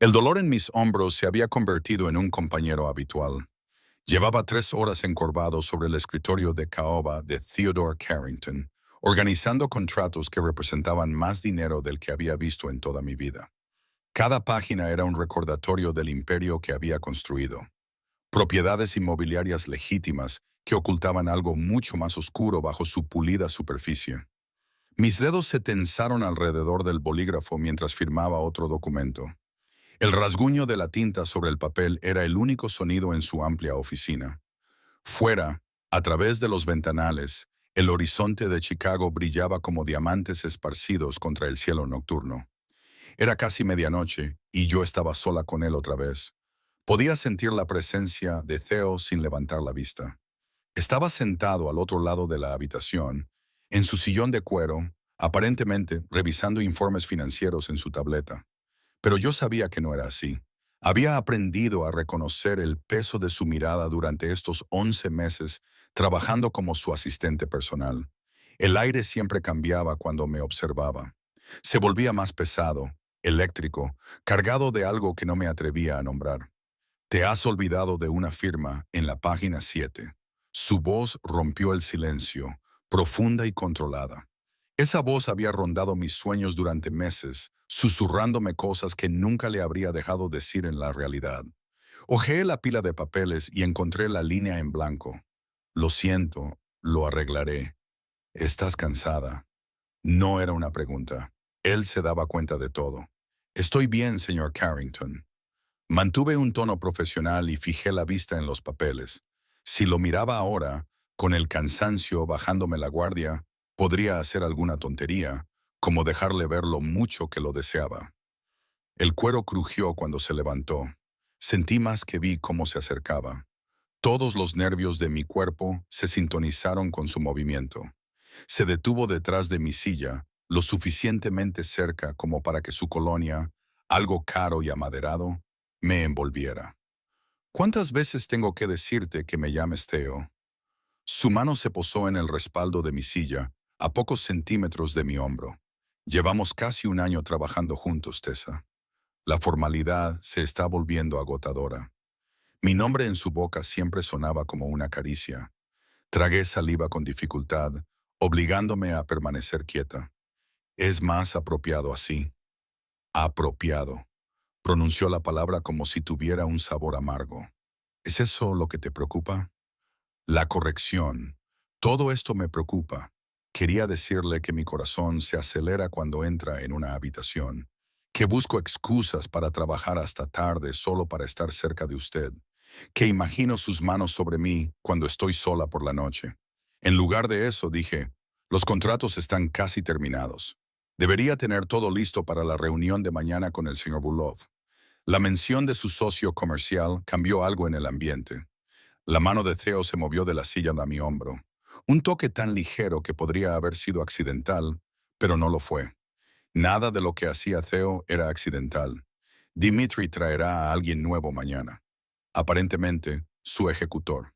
El dolor en mis hombros se había convertido en un compañero habitual. Llevaba 3 horas encorvado sobre el escritorio de caoba de Theodore Carrington, organizando contratos que representaban más dinero del que había visto en toda mi vida. Cada página era un recordatorio del imperio que había construido. Propiedades inmobiliarias legítimas que ocultaban algo mucho más oscuro bajo su pulida superficie. Mis dedos se tensaron alrededor del bolígrafo mientras firmaba otro documento. El rasguño de la tinta sobre el papel era el único sonido en su amplia oficina. Fuera, a través de los ventanales, el horizonte de Chicago brillaba como diamantes esparcidos contra el cielo nocturno. Era casi medianoche y yo estaba sola con él otra vez. Podía sentir la presencia de Theo sin levantar la vista. Estaba sentado al otro lado de la habitación, en su sillón de cuero, aparentemente revisando informes financieros en su tableta. Pero yo sabía que no era así. Había aprendido a reconocer el peso de su mirada durante estos 11 meses trabajando como su asistente personal. El aire siempre cambiaba cuando me observaba. Se volvía más pesado, eléctrico, cargado de algo que no me atrevía a nombrar. Te has olvidado de una firma en la página 7. Su voz rompió el silencio, profunda y controlada. Esa voz había rondado mis sueños durante meses, susurrándome cosas que nunca le habría dejado decir en la realidad. Hojeé la pila de papeles y encontré la línea en blanco. Lo siento, lo arreglaré. ¿Estás cansada? No era una pregunta. Él se daba cuenta de todo. Estoy bien, señor Carrington. Mantuve un tono profesional y fijé la vista en los papeles. Si lo miraba ahora, con el cansancio bajándome la guardia, podría hacer alguna tontería, como dejarle ver lo mucho que lo deseaba. El cuero crujió cuando se levantó. Sentí más que vi cómo se acercaba. Todos los nervios de mi cuerpo se sintonizaron con su movimiento. Se detuvo detrás de mi silla, lo suficientemente cerca como para que su colonia, algo caro y amaderado, me envolviera. ¿Cuántas veces tengo que decirte que me llames Theo? Su mano se posó en el respaldo de mi silla, a pocos centímetros de mi hombro. Llevamos casi un año trabajando juntos, Tessa. La formalidad se está volviendo agotadora. Mi nombre en su boca siempre sonaba como una caricia. Tragué saliva con dificultad, obligándome a permanecer quieta. Es más apropiado así. Apropiado. Pronunció la palabra como si tuviera un sabor amargo. ¿Es eso lo que te preocupa? La corrección. Todo esto me preocupa. Quería decirle que mi corazón se acelera cuando entra en una habitación, que busco excusas para trabajar hasta tarde solo para estar cerca de usted, que imagino sus manos sobre mí cuando estoy sola por la noche. En lugar de eso, dije, los contratos están casi terminados. Debería tener todo listo para la reunión de mañana con el señor Bulov. La mención de su socio comercial cambió algo en el ambiente. La mano de Theo se movió de la silla a mi hombro. Un toque tan ligero que podría haber sido accidental, pero no lo fue. Nada de lo que hacía Theo era accidental. Dimitri traerá a alguien nuevo mañana. Aparentemente, su ejecutor.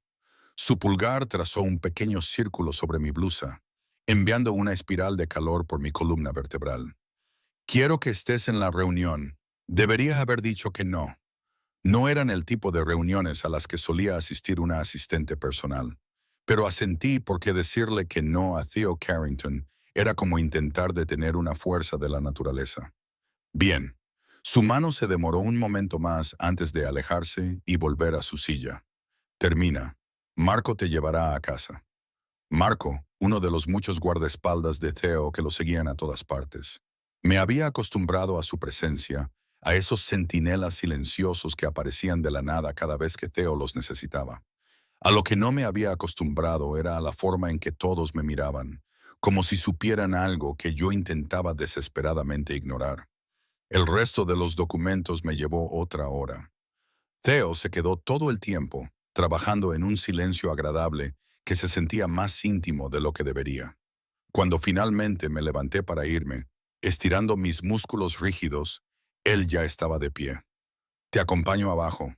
Su pulgar trazó un pequeño círculo sobre mi blusa, enviando una espiral de calor por mi columna vertebral. Quiero que estés en la reunión. Debería haber dicho que no. No eran el tipo de reuniones a las que solía asistir una asistente personal, pero asentí porque decirle que no a Theo Carrington era como intentar detener una fuerza de la naturaleza. Bien. Su mano se demoró un momento más antes de alejarse y volver a su silla. Termina. Marco te llevará a casa. Marco, uno de los muchos guardaespaldas de Theo que lo seguían a todas partes. Me había acostumbrado a su presencia, a esos centinelas silenciosos que aparecían de la nada cada vez que Theo los necesitaba. A lo que no me había acostumbrado era a la forma en que todos me miraban, como si supieran algo que yo intentaba desesperadamente ignorar. El resto de los documentos me llevó otra hora. Theo se quedó todo el tiempo, trabajando en un silencio agradable que se sentía más íntimo de lo que debería. Cuando finalmente me levanté para irme, estirando mis músculos rígidos, él ya estaba de pie. Te acompaño abajo.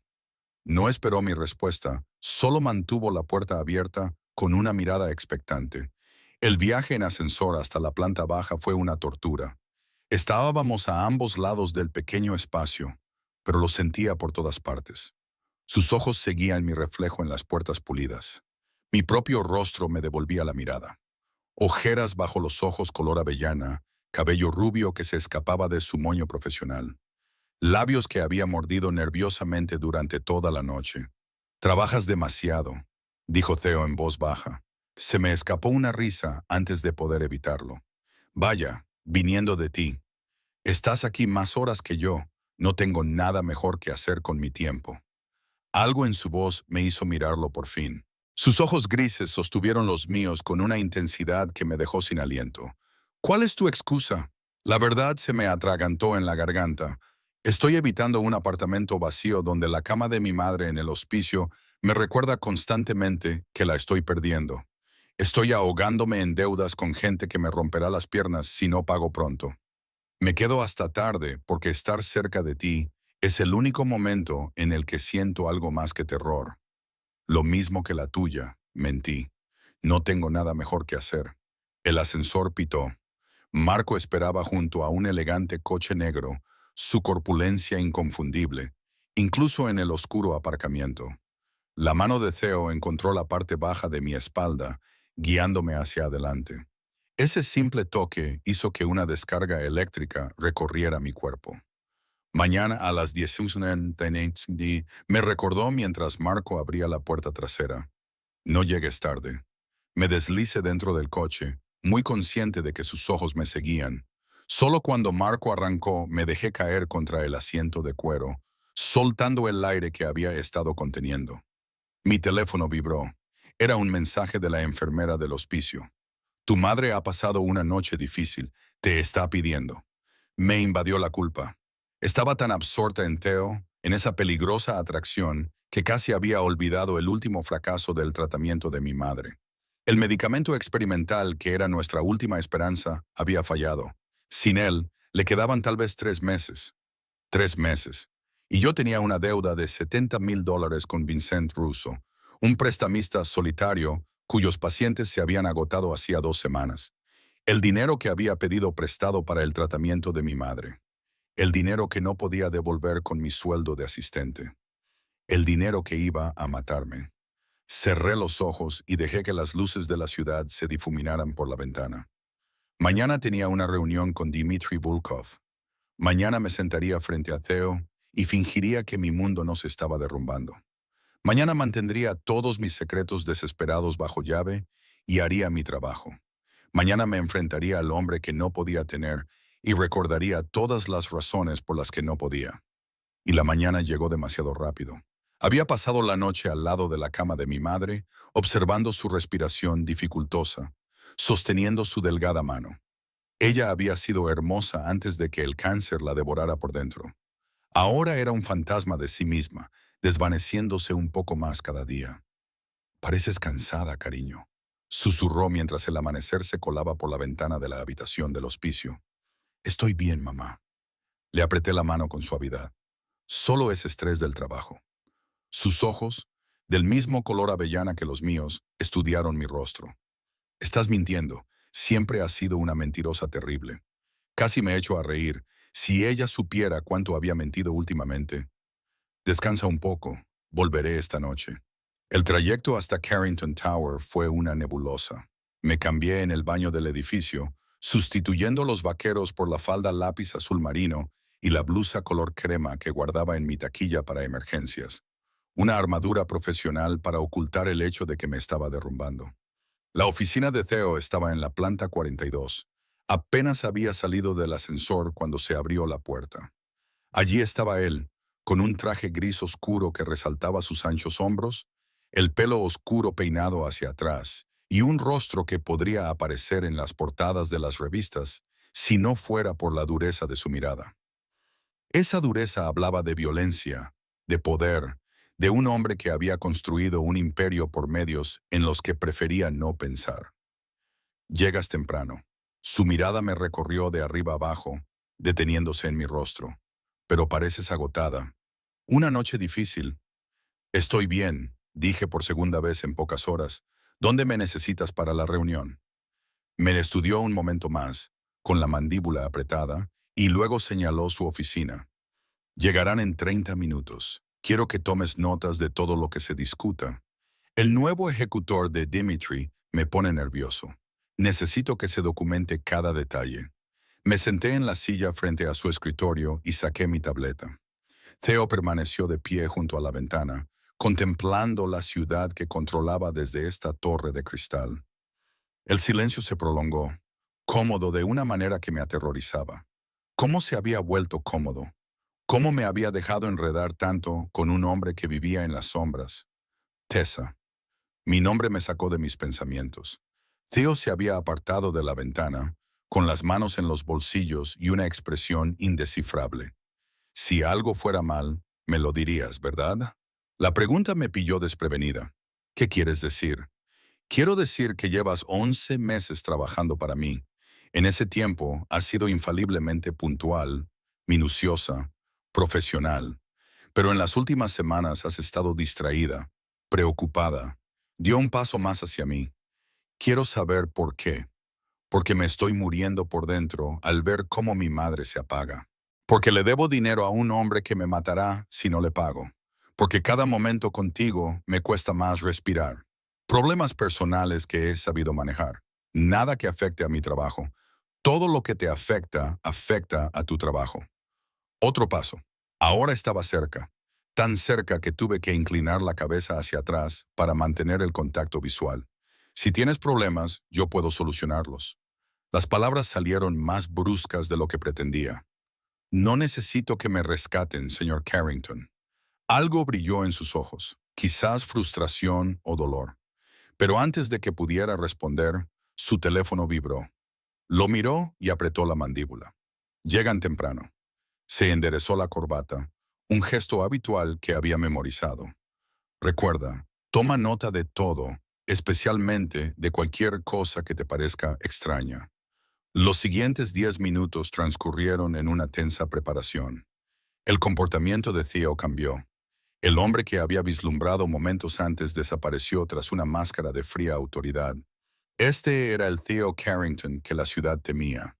No esperó mi respuesta, solo mantuvo la puerta abierta con una mirada expectante. El viaje en ascensor hasta la planta baja fue una tortura. Estábamos a ambos lados del pequeño espacio, pero lo sentía por todas partes. Sus ojos seguían mi reflejo en las puertas pulidas. Mi propio rostro me devolvía la mirada. Ojeras bajo los ojos color avellana, cabello rubio que se escapaba de su moño profesional. Labios que había mordido nerviosamente durante toda la noche. «Trabajas demasiado», dijo Theo en voz baja. Se me escapó una risa antes de poder evitarlo. «Vaya, viniendo de ti. Estás aquí más horas que yo. No tengo nada mejor que hacer con mi tiempo». Algo en su voz me hizo mirarlo por fin. Sus ojos grises sostuvieron los míos con una intensidad que me dejó sin aliento. «¿Cuál es tu excusa?» La verdad se me atragantó en la garganta. Estoy evitando un apartamento vacío donde la cama de mi madre en el hospicio me recuerda constantemente que la estoy perdiendo. Estoy ahogándome en deudas con gente que me romperá las piernas si no pago pronto. Me quedo hasta tarde porque estar cerca de ti es el único momento en el que siento algo más que terror. Lo mismo que la tuya, mentí. No tengo nada mejor que hacer. El ascensor pitó. Marco esperaba junto a un elegante coche negro, su corpulencia inconfundible, incluso en el oscuro aparcamiento. La mano de Theo encontró la parte baja de mi espalda, guiándome hacia adelante. Ese simple toque hizo que una descarga eléctrica recorriera mi cuerpo. Mañana a las 10:00 me recordó mientras Marco abría la puerta trasera. No llegues tarde. Me deslicé dentro del coche, muy consciente de que sus ojos me seguían. Solo cuando Marco arrancó me dejé caer contra el asiento de cuero, soltando el aire que había estado conteniendo. Mi teléfono vibró. Era un mensaje de la enfermera del hospicio. «Tu madre ha pasado una noche difícil. Te está pidiendo». Me invadió la culpa. Estaba tan absorta en Theo, en esa peligrosa atracción, que casi había olvidado el último fracaso del tratamiento de mi madre. El medicamento experimental, que era nuestra última esperanza, había fallado. Sin él, le quedaban tal vez 3 meses. 3 meses. Y yo tenía una deuda de $70,000 con Vincent Russo, un prestamista solitario cuyos pacientes se habían agotado hacía 2 semanas. El dinero que había pedido prestado para el tratamiento de mi madre. El dinero que no podía devolver con mi sueldo de asistente. El dinero que iba a matarme. Cerré los ojos y dejé que las luces de la ciudad se difuminaran por la ventana. Mañana tenía una reunión con Dmitry Volkov. Mañana me sentaría frente a Theo y fingiría que mi mundo no se estaba derrumbando. Mañana mantendría todos mis secretos desesperados bajo llave y haría mi trabajo. Mañana me enfrentaría al hombre que no podía tener y recordaría todas las razones por las que no podía. Y la mañana llegó demasiado rápido. Había pasado la noche al lado de la cama de mi madre, observando su respiración dificultosa, sosteniendo su delgada mano. Ella había sido hermosa antes de que el cáncer la devorara por dentro. Ahora era un fantasma de sí misma, desvaneciéndose un poco más cada día. «Pareces cansada, cariño», susurró mientras el amanecer se colaba por la ventana de la habitación del hospicio. «Estoy bien, mamá». Le apreté la mano con suavidad. Solo es estrés del trabajo. Sus ojos, del mismo color avellana que los míos, estudiaron mi rostro. «Estás mintiendo. Siempre has sido una mentirosa terrible». Casi me echo a reír. Si ella supiera cuánto había mentido últimamente. «Descansa un poco. Volveré esta noche». El trayecto hasta Carrington Tower fue una nebulosa. Me cambié en el baño del edificio, sustituyendo los vaqueros por la falda lápiz azul marino y la blusa color crema que guardaba en mi taquilla para emergencias. Una armadura profesional para ocultar el hecho de que me estaba derrumbando. La oficina de Theo estaba en la planta 42. Apenas había salido del ascensor cuando se abrió la puerta. Allí estaba él, con un traje gris oscuro que resaltaba sus anchos hombros, el pelo oscuro peinado hacia atrás y un rostro que podría aparecer en las portadas de las revistas si no fuera por la dureza de su mirada. Esa dureza hablaba de violencia, de poder, de un hombre que había construido un imperio por medios en los que prefería no pensar. «Llegas temprano». Su mirada me recorrió de arriba abajo, deteniéndose en mi rostro. «Pero pareces agotada. Una noche difícil». «Estoy bien», dije por segunda vez en pocas horas. «¿Dónde me necesitas para la reunión?» Me estudió un momento más, con la mandíbula apretada, y luego señaló su oficina. Llegarán en 30 minutos. Quiero que tomes notas de todo lo que se discuta. El nuevo ejecutor de Dimitri me pone nervioso. Necesito que se documente cada detalle. Me senté en la silla frente a su escritorio y saqué mi tableta. Theo permaneció de pie junto a la ventana, contemplando la ciudad que controlaba desde esta torre de cristal. El silencio se prolongó, cómodo de una manera que me aterrorizaba. ¿Cómo se había vuelto cómodo? ¿Cómo me había dejado enredar tanto con un hombre que vivía en las sombras? Tessa. Mi nombre me sacó de mis pensamientos. Theo se había apartado de la ventana, con las manos en los bolsillos y una expresión indescifrable. Si algo fuera mal, me lo dirías, ¿verdad? La pregunta me pilló desprevenida. ¿Qué quieres decir? Quiero decir que llevas 11 meses trabajando para mí. En ese tiempo has sido infaliblemente puntual, minuciosa, profesional. Pero en las últimas semanas has estado distraída, preocupada. Dio un paso más hacia mí. Quiero saber por qué. Porque me estoy muriendo por dentro al ver cómo mi madre se apaga. Porque le debo dinero a un hombre que me matará si no le pago. Porque cada momento contigo me cuesta más respirar. Problemas personales que he sabido manejar. Nada que afecte a mi trabajo. Todo lo que te afecta, afecta a tu trabajo. Otro paso. Ahora estaba cerca. Tan cerca que tuve que inclinar la cabeza hacia atrás para mantener el contacto visual. Si tienes problemas, yo puedo solucionarlos. Las palabras salieron más bruscas de lo que pretendía. No necesito que me rescaten, señor Carrington. Algo brilló en sus ojos, quizás frustración o dolor. Pero antes de que pudiera responder, su teléfono vibró. Lo miró y apretó la mandíbula. Llegan temprano. Se enderezó la corbata, un gesto habitual que había memorizado. Recuerda, toma nota de todo, especialmente de cualquier cosa que te parezca extraña. Los siguientes 10 minutos transcurrieron en una tensa preparación. El comportamiento de Theo cambió. El hombre que había vislumbrado momentos antes desapareció tras una máscara de fría autoridad. Este era el Theo Carrington que la ciudad temía.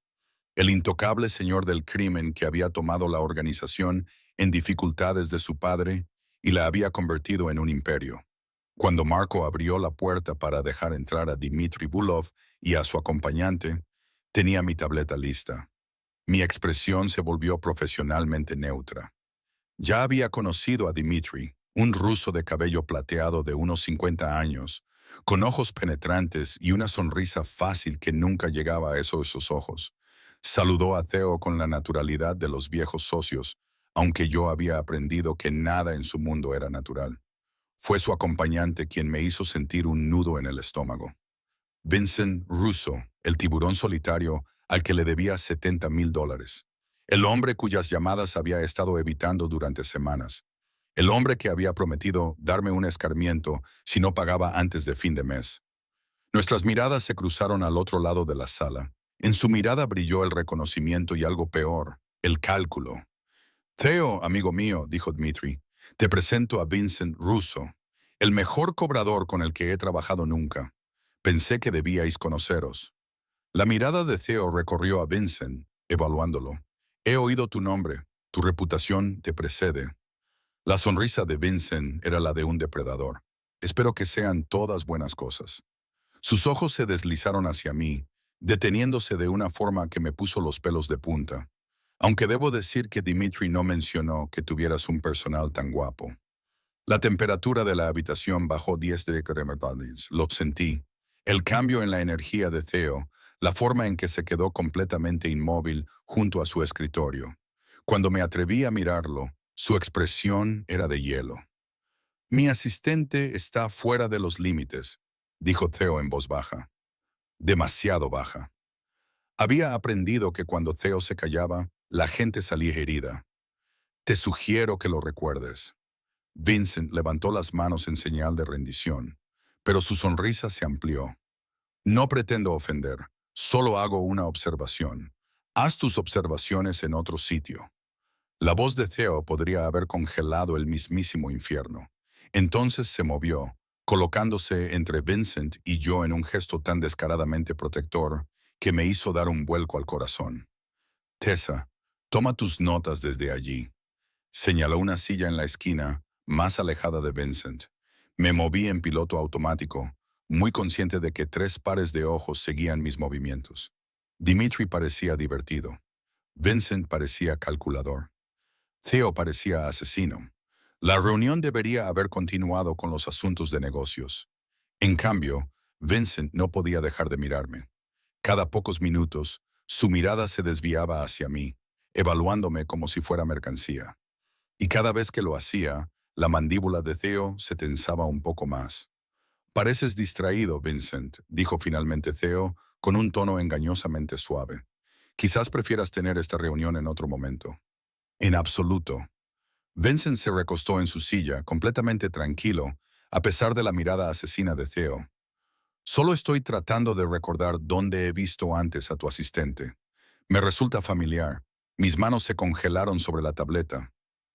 El intocable señor del crimen que había tomado la organización en dificultades de su padre y la había convertido en un imperio. Cuando Marco abrió la puerta para dejar entrar a Dmitry Bulov y a su acompañante, tenía mi tableta lista. Mi expresión se volvió profesionalmente neutra. Ya había conocido a Dmitry, un ruso de cabello plateado de unos 50 años, con ojos penetrantes y una sonrisa fácil que nunca llegaba a esos ojos. Saludó a Theo con la naturalidad de los viejos socios, aunque yo había aprendido que nada en su mundo era natural. Fue su acompañante quien me hizo sentir un nudo en el estómago. Vincent Russo, el tiburón solitario al que le debía $70,000. El hombre cuyas llamadas había estado evitando durante semanas. El hombre que había prometido darme un escarmiento si no pagaba antes de fin de mes. Nuestras miradas se cruzaron al otro lado de la sala. En su mirada brilló el reconocimiento y algo peor, el cálculo. Theo, amigo mío, dijo Dmitry, te presento a Vincent Russo, el mejor cobrador con el que he trabajado nunca. Pensé que debíais conoceros. La mirada de Theo recorrió a Vincent, evaluándolo. He oído tu nombre, tu reputación te precede. La sonrisa de Vincent era la de un depredador. Espero que sean todas buenas cosas. Sus ojos se deslizaron hacia mí, deteniéndose de una forma que me puso los pelos de punta. Aunque debo decir que Dmitry no mencionó que tuvieras un personal tan guapo. La temperatura de la habitación bajó 10 grados. Lo sentí. El cambio en la energía de Theo, la forma en que se quedó completamente inmóvil junto a su escritorio. Cuando me atreví a mirarlo, su expresión era de hielo. Mi asistente está fuera de los límites, dijo Theo en voz baja. Demasiado baja. Había aprendido que cuando Theo se callaba, la gente salía herida. Te sugiero que lo recuerdes. Vincent levantó las manos en señal de rendición, pero su sonrisa se amplió. No pretendo ofender, solo hago una observación. Haz tus observaciones en otro sitio. La voz de Theo podría haber congelado el mismísimo infierno. Entonces se movió, colocándose entre Vincent y yo en un gesto tan descaradamente protector que me hizo dar un vuelco al corazón. Tessa, toma tus notas desde allí. Señaló una silla en la esquina, más alejada de Vincent. Me moví en piloto automático, muy consciente de que 3 pares de ojos seguían mis movimientos. Dimitri parecía divertido. Vincent parecía calculador. Theo parecía asesino. La reunión debería haber continuado con los asuntos de negocios. En cambio, Vincent no podía dejar de mirarme. Cada pocos minutos, su mirada se desviaba hacia mí, evaluándome como si fuera mercancía. Y cada vez que lo hacía, la mandíbula de Theo se tensaba un poco más. Pareces distraído, Vincent, dijo finalmente Theo, con un tono engañosamente suave. Quizás prefieras tener esta reunión en otro momento. En absoluto. Vincent se recostó en su silla, completamente tranquilo, a pesar de la mirada asesina de Theo. Solo estoy tratando de recordar dónde he visto antes a tu asistente. Me resulta familiar. Mis manos se congelaron sobre la tableta.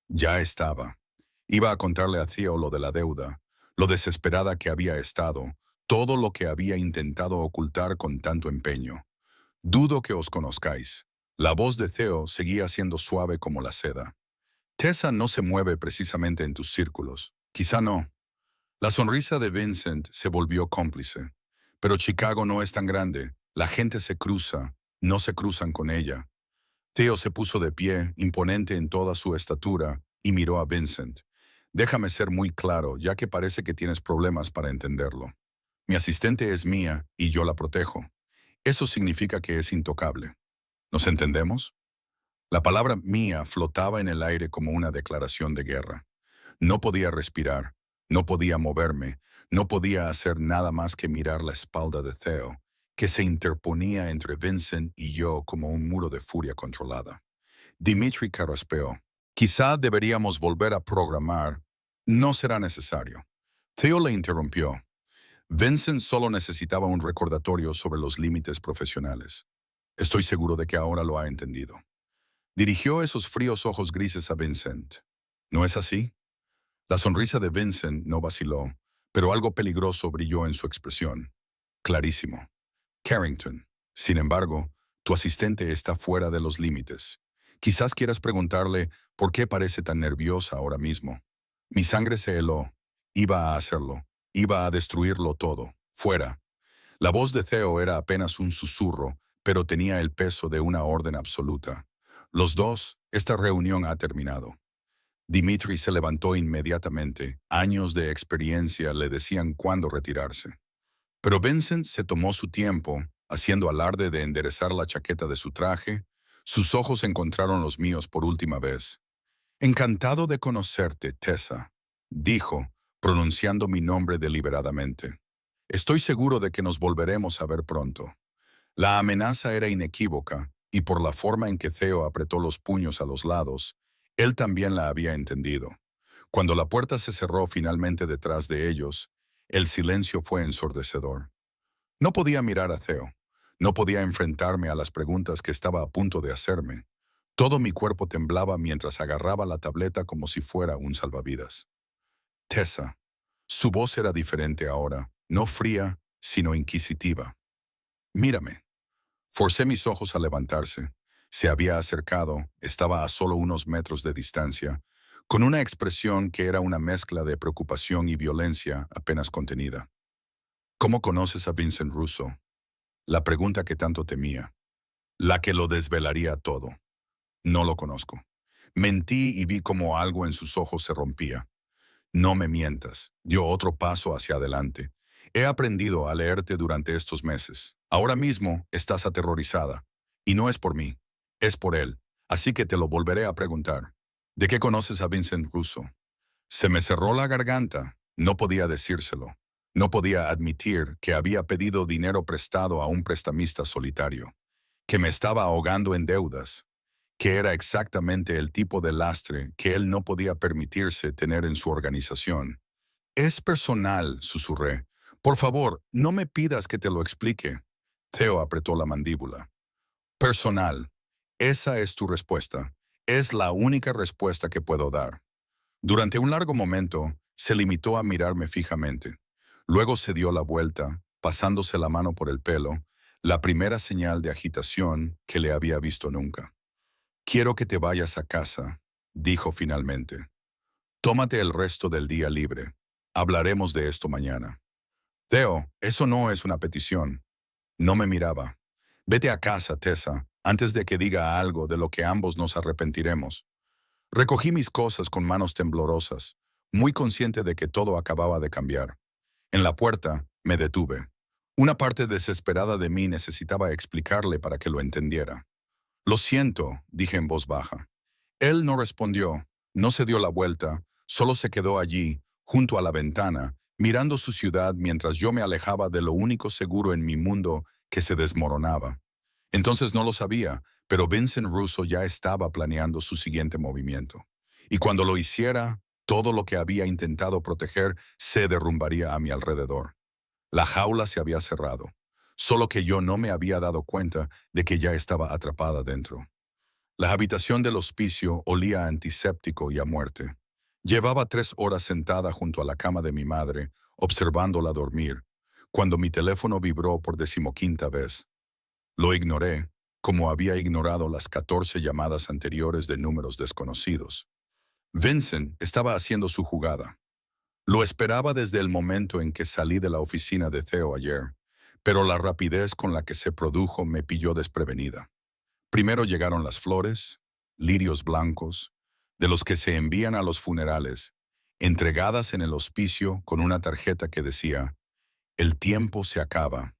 Ya estaba. Iba a contarle a Theo lo de la deuda, lo desesperada que había estado, todo lo que había intentado ocultar con tanto empeño. Dudo que os conozcáis. La voz de Theo seguía siendo suave como la seda. Tessa no se mueve precisamente en tus círculos. Quizá no. La sonrisa de Vincent se volvió cómplice. Pero Chicago no es tan grande. La gente se cruza, no se cruzan con ella. Theo se puso de pie, imponente en toda su estatura, y miró a Vincent. Déjame ser muy claro, ya que parece que tienes problemas para entenderlo. Mi asistente es mía y yo la protejo. Eso significa que es intocable. ¿Nos entendemos? La palabra mía flotaba en el aire como una declaración de guerra. No podía respirar, no podía moverme, no podía hacer nada más que mirar la espalda de Theo, que se interponía entre Vincent y yo como un muro de furia controlada. Dimitri carraspeó. Quizá deberíamos volver a programar. No será necesario. Theo le interrumpió. Vincent solo necesitaba un recordatorio sobre los límites profesionales. Estoy seguro de que ahora lo ha entendido. Dirigió esos fríos ojos grises a Vincent. ¿No es así? La sonrisa de Vincent no vaciló, pero algo peligroso brilló en su expresión. Clarísimo. Carrington, sin embargo, tu asistente está fuera de los límites. Quizás quieras preguntarle por qué parece tan nerviosa ahora mismo. Mi sangre se heló. Iba a hacerlo. Iba a destruirlo todo. Fuera. La voz de Theo era apenas un susurro, pero tenía el peso de una orden absoluta. Los dos, esta reunión ha terminado. Dimitri se levantó inmediatamente. Años de experiencia le decían cuándo retirarse. Pero Vincent se tomó su tiempo, haciendo alarde de enderezar la chaqueta de su traje. Sus ojos encontraron los míos por última vez. Encantado de conocerte, Tessa, dijo, pronunciando mi nombre deliberadamente. Estoy seguro de que nos volveremos a ver pronto. La amenaza era inequívoca, y por la forma en que Theo apretó los puños a los lados, él también la había entendido. Cuando la puerta se cerró finalmente detrás de ellos, el silencio fue ensordecedor. No podía mirar a Theo. No podía enfrentarme a las preguntas que estaba a punto de hacerme. Todo mi cuerpo temblaba mientras agarraba la tableta como si fuera un salvavidas. Tessa. Su voz era diferente ahora, no fría, sino inquisitiva. Mírame. Forcé mis ojos a levantarse. Se había acercado, estaba a solo unos metros de distancia, con una expresión que era una mezcla de preocupación y violencia apenas contenida. ¿Cómo conoces a Vincent Russo? La pregunta que tanto temía. La que lo desvelaría todo. No lo conozco. Mentí y vi cómo algo en sus ojos se rompía. No me mientas. Dio otro paso hacia adelante. He aprendido a leerte durante estos meses. Ahora mismo estás aterrorizada. Y no es por mí, es por él. Así que te lo volveré a preguntar. ¿De qué conoces a Vincent Russo? Se me cerró la garganta. No podía decírselo. No podía admitir que había pedido dinero prestado a un prestamista solitario, que me estaba ahogando en deudas, que era exactamente el tipo de lastre que él no podía permitirse tener en su organización. Es personal, susurré. Por favor, no me pidas que te lo explique. Theo apretó la mandíbula. Personal. Esa es tu respuesta. Es la única respuesta que puedo dar. Durante un largo momento, se limitó a mirarme fijamente. Luego se dio la vuelta, pasándose la mano por el pelo, la primera señal de agitación que le había visto nunca. Quiero que te vayas a casa, dijo finalmente. Tómate el resto del día libre. Hablaremos de esto mañana. Theo, eso no es una petición. No me miraba. Vete a casa, Tessa, antes de que diga algo de lo que ambos nos arrepentiremos. Recogí mis cosas con manos temblorosas, muy consciente de que todo acababa de cambiar. En la puerta, me detuve. Una parte desesperada de mí necesitaba explicarle para que lo entendiera. Lo siento, dije en voz baja. Él no respondió, no se dio la vuelta, solo se quedó allí, junto a la ventana, mirando su ciudad mientras yo me alejaba de lo único seguro en mi mundo que se desmoronaba. Entonces no lo sabía, pero Vincent Russo ya estaba planeando su siguiente movimiento. Y cuando lo hiciera, todo lo que había intentado proteger se derrumbaría a mi alrededor. La jaula se había cerrado, solo que yo no me había dado cuenta de que ya estaba atrapada dentro. La habitación del hospicio olía a antiséptico y a muerte. Llevaba 3 horas sentada junto a la cama de mi madre, observándola dormir, cuando mi teléfono vibró por 15ª vez. Lo ignoré, como había ignorado las 14 llamadas anteriores de números desconocidos. Vincent estaba haciendo su jugada. Lo esperaba desde el momento en que salí de la oficina de Theo ayer, pero la rapidez con la que se produjo me pilló desprevenida. Primero llegaron las flores, lirios blancos, de los que se envían a los funerales, entregadas en el hospicio con una tarjeta que decía, «El tiempo se acaba».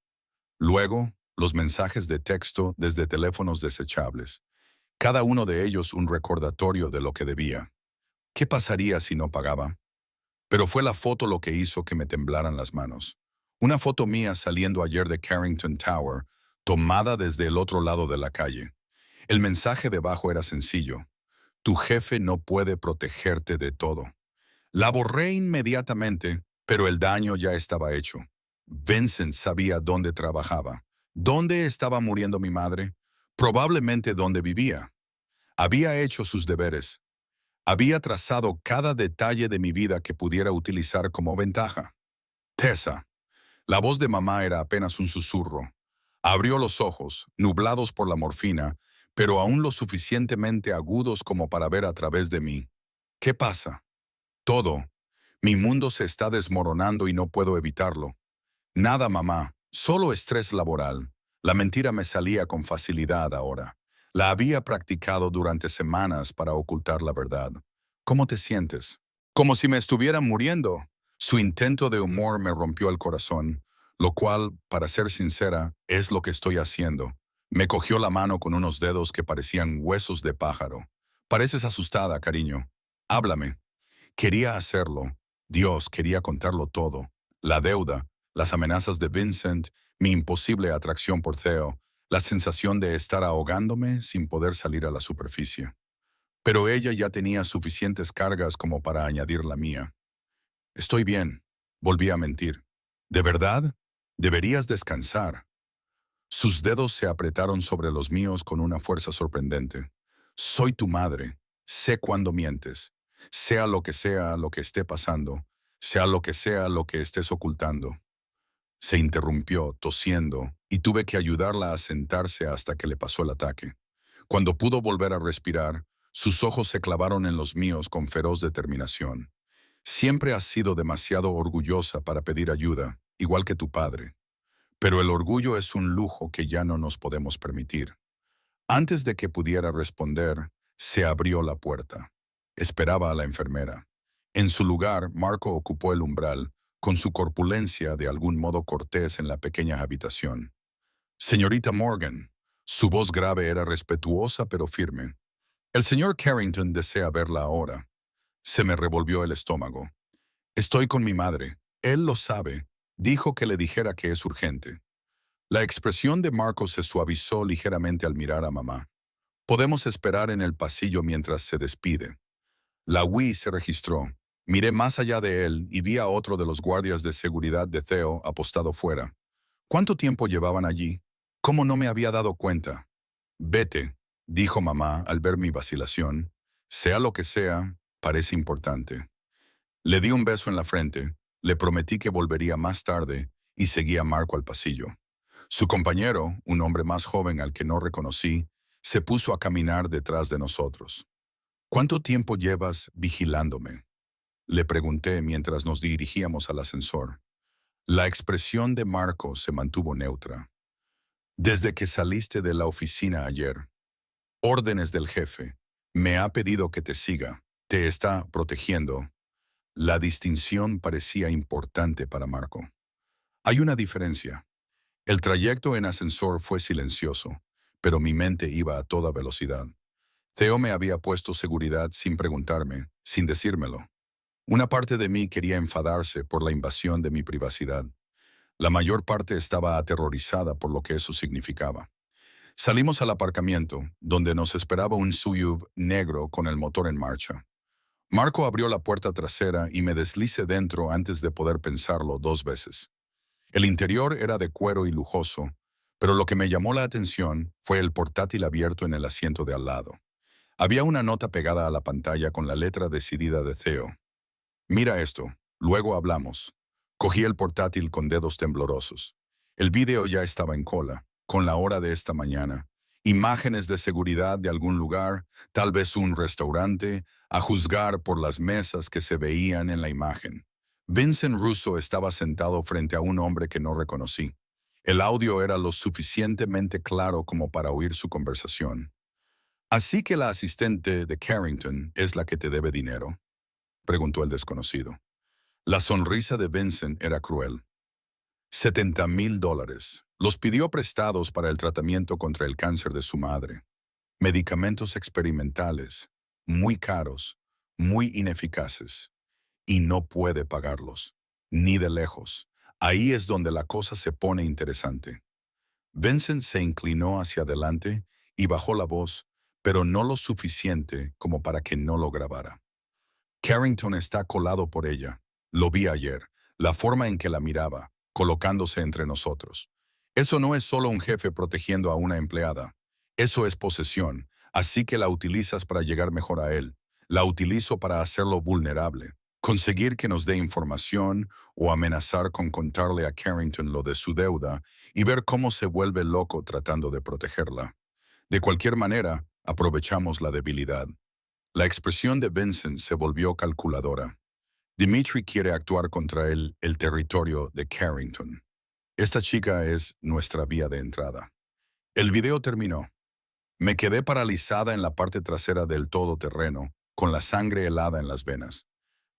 Luego, los mensajes de texto desde teléfonos desechables, cada uno de ellos un recordatorio de lo que debía. ¿Qué pasaría si no pagaba? Pero fue la foto lo que hizo que me temblaran las manos. Una foto mía saliendo ayer de Carrington Tower, tomada desde el otro lado de la calle. El mensaje debajo era sencillo. Tu jefe no puede protegerte de todo. La borré inmediatamente, pero el daño ya estaba hecho. Vincent sabía dónde trabajaba, dónde estaba muriendo mi madre, probablemente dónde vivía. Había hecho sus deberes. Había trazado cada detalle de mi vida que pudiera utilizar como ventaja. Tessa. La voz de mamá era apenas un susurro. Abrió los ojos, nublados por la morfina, pero aún lo suficientemente agudos como para ver a través de mí. ¿Qué pasa? Todo. Mi mundo se está desmoronando y no puedo evitarlo. Nada, mamá, solo estrés laboral. La mentira me salía con facilidad ahora. La había practicado durante semanas para ocultar la verdad. ¿Cómo te sientes? Como si me estuviera muriendo. Su intento de humor me rompió el corazón, lo cual, para ser sincera, es lo que estoy haciendo. Me cogió la mano con unos dedos que parecían huesos de pájaro. Pareces asustada, cariño. Háblame. Quería hacerlo. Dios, quería contarlo todo. La deuda, las amenazas de Vincent, mi imposible atracción por Theo, la sensación de estar ahogándome sin poder salir a la superficie. Pero ella ya tenía suficientes cargas como para añadir la mía. Estoy bien. Volví a mentir. ¿De verdad? Deberías descansar. Sus dedos se apretaron sobre los míos con una fuerza sorprendente. Soy tu madre. Sé cuándo mientes. Sea lo que esté pasando, sea lo que estés ocultando. Se interrumpió, tosiendo, y tuve que ayudarla a sentarse hasta que le pasó el ataque. Cuando pudo volver a respirar, sus ojos se clavaron en los míos con feroz determinación. Siempre has sido demasiado orgullosa para pedir ayuda, igual que tu padre. Pero el orgullo es un lujo que ya no nos podemos permitir. Antes de que pudiera responder, se abrió la puerta. Esperaba a la enfermera. En su lugar, Marco ocupó el umbral, con su corpulencia de algún modo cortés en la pequeña habitación. Señorita Morgan. Su voz grave era respetuosa pero firme. El señor Carrington desea verla ahora. Se me revolvió el estómago. Estoy con mi madre. Él lo sabe. Dijo que le dijera que es urgente. La expresión de Marco se suavizó ligeramente al mirar a mamá. Podemos esperar en el pasillo mientras se despide. La Wii se registró. Miré más allá de él y vi a otro de los guardias de seguridad de Theo apostado fuera. ¿Cuánto tiempo llevaban allí? ¿Cómo no me había dado cuenta? Vete, dijo mamá al ver mi vacilación. Sea lo que sea, parece importante. Le di un beso en la frente, le prometí que volvería más tarde y seguí a Marco al pasillo. Su compañero, un hombre más joven al que no reconocí, se puso a caminar detrás de nosotros. ¿Cuánto tiempo llevas vigilándome? Le pregunté mientras nos dirigíamos al ascensor. La expresión de Marco se mantuvo neutra. Desde que saliste de la oficina ayer. Órdenes del jefe. Me ha pedido que te siga. Te está protegiendo. La distinción parecía importante para Marco. Hay una diferencia. El trayecto en ascensor fue silencioso, pero mi mente iba a toda velocidad. Theo me había puesto seguridad sin preguntarme, sin decírmelo. Una parte de mí quería enfadarse por la invasión de mi privacidad. La mayor parte estaba aterrorizada por lo que eso significaba. Salimos al aparcamiento, donde nos esperaba un SUV negro con el motor en marcha. Marco abrió la puerta trasera y me deslicé dentro antes de poder pensarlo 2 veces. El interior era de cuero y lujoso, pero lo que me llamó la atención fue el portátil abierto en el asiento de al lado. Había una nota pegada a la pantalla con la letra decidida de Theo. Mira esto, luego hablamos. Cogí el portátil con dedos temblorosos. El vídeo ya estaba en cola, con la hora de esta mañana. Imágenes de seguridad de algún lugar, tal vez un restaurante, a juzgar por las mesas que se veían en la imagen. Vincent Russo estaba sentado frente a un hombre que no reconocí. El audio era lo suficientemente claro como para oír su conversación. «Así que la asistente de Carrington es la que te debe dinero», preguntó el desconocido. La sonrisa de Vincent era cruel. $70,000. Los pidió prestados para el tratamiento contra el cáncer de su madre. Medicamentos experimentales, muy caros, muy ineficaces. Y no puede pagarlos, ni de lejos. Ahí es donde la cosa se pone interesante. Vincent se inclinó hacia adelante y bajó la voz, pero no lo suficiente como para que no lo grabara. Carrington está colado por ella. Lo vi ayer, la forma en que la miraba, colocándose entre nosotros. Eso no es solo un jefe protegiendo a una empleada. Eso es posesión, así que la utilizas para llegar mejor a él. La utilizo para hacerlo vulnerable, conseguir que nos dé información o amenazar con contarle a Carrington lo de su deuda y ver cómo se vuelve loco tratando de protegerla. De cualquier manera, aprovechamos la debilidad. La expresión de Vincent se volvió calculadora. Dimitri quiere actuar contra él el territorio de Carrington. Esta chica es nuestra vía de entrada. El video terminó. Me quedé paralizada en la parte trasera del todoterreno, con la sangre helada en las venas.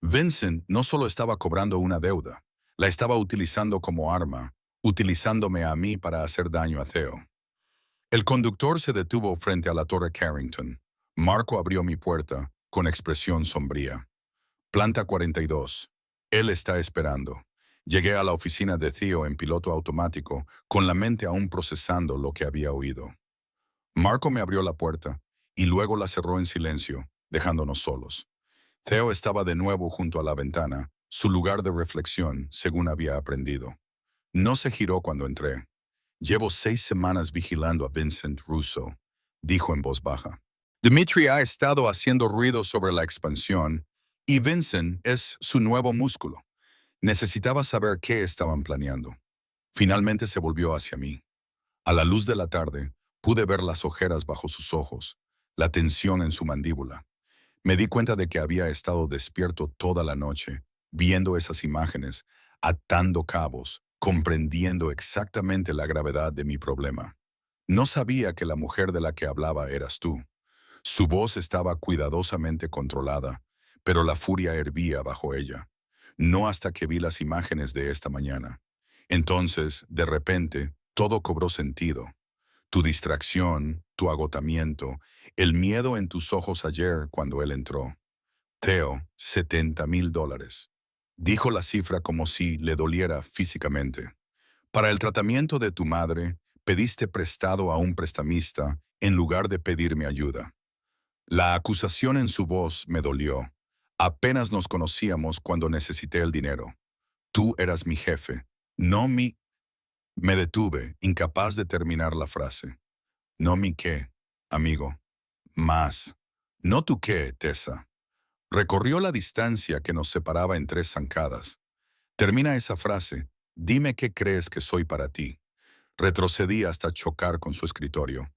Vincent no solo estaba cobrando una deuda, la estaba utilizando como arma, utilizándome a mí para hacer daño a Theo. El conductor se detuvo frente a la torre Carrington. Marco abrió mi puerta, con expresión sombría. Planta 42. Él está esperando. Llegué a la oficina de Theo en piloto automático, con la mente aún procesando lo que había oído. Marco me abrió la puerta, y luego la cerró en silencio, dejándonos solos. Theo estaba de nuevo junto a la ventana, su lugar de reflexión, según había aprendido. No se giró cuando entré. Llevo 6 semanas vigilando a Vincent Russo, dijo en voz baja. Dimitri ha estado haciendo ruido sobre la expansión y Vincent es su nuevo músculo. Necesitaba saber qué estaban planeando. Finalmente se volvió hacia mí. A la luz de la tarde, pude ver las ojeras bajo sus ojos, la tensión en su mandíbula. Me di cuenta de que había estado despierto toda la noche, viendo esas imágenes, atando cabos, comprendiendo exactamente la gravedad de mi problema. No sabía que la mujer de la que hablaba eras tú. Su voz estaba cuidadosamente controlada, pero la furia hervía bajo ella. No hasta que vi las imágenes de esta mañana. Entonces, de repente, todo cobró sentido. Tu distracción, tu agotamiento, el miedo en tus ojos ayer cuando él entró. Theo, $70,000. Dijo la cifra como si le doliera físicamente. Para el tratamiento de tu madre, pediste prestado a un prestamista en lugar de pedirme ayuda. La acusación en su voz me dolió. Apenas nos conocíamos cuando necesité el dinero. Tú eras mi jefe, no mi... Me detuve, incapaz de terminar la frase. No mi qué, amigo. Más. No tu qué, Tessa. Recorrió la distancia que nos separaba en 3 zancadas. Termina esa frase. Dime qué crees que soy para ti. Retrocedí hasta chocar con su escritorio.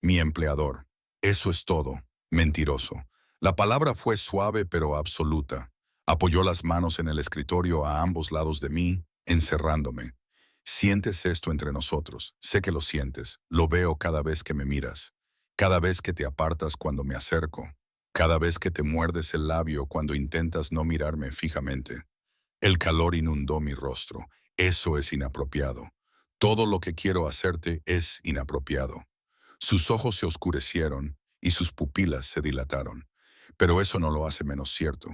Mi empleador. Eso es todo. Mentiroso. La palabra fue suave pero absoluta. Apoyó las manos en el escritorio a ambos lados de mí, encerrándome. Sientes esto entre nosotros, sé que lo sientes, lo veo cada vez que me miras, cada vez que te apartas cuando me acerco, cada vez que te muerdes el labio cuando intentas no mirarme fijamente. El calor inundó mi rostro. Eso es inapropiado. Todo lo que quiero hacerte es inapropiado. Sus ojos se oscurecieron y sus pupilas se dilataron. Pero eso no lo hace menos cierto.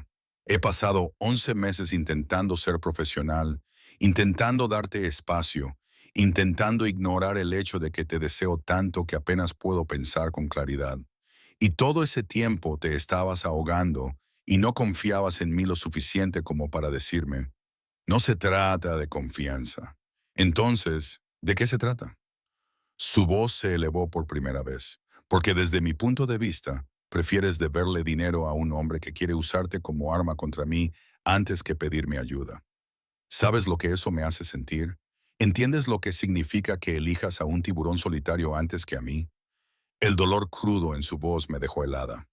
He pasado 11 meses intentando ser profesional, intentando darte espacio, intentando ignorar el hecho de que te deseo tanto que apenas puedo pensar con claridad. Y todo ese tiempo te estabas ahogando y no confiabas en mí lo suficiente como para decirme, no se trata de confianza. Entonces, ¿de qué se trata? Su voz se elevó por primera vez, porque desde mi punto de vista, prefieres deberle dinero a un hombre que quiere usarte como arma contra mí antes que pedirme ayuda. ¿Sabes lo que eso me hace sentir? ¿Entiendes lo que significa que elijas a un tiburón solitario antes que a mí? El dolor crudo en su voz me dejó helada.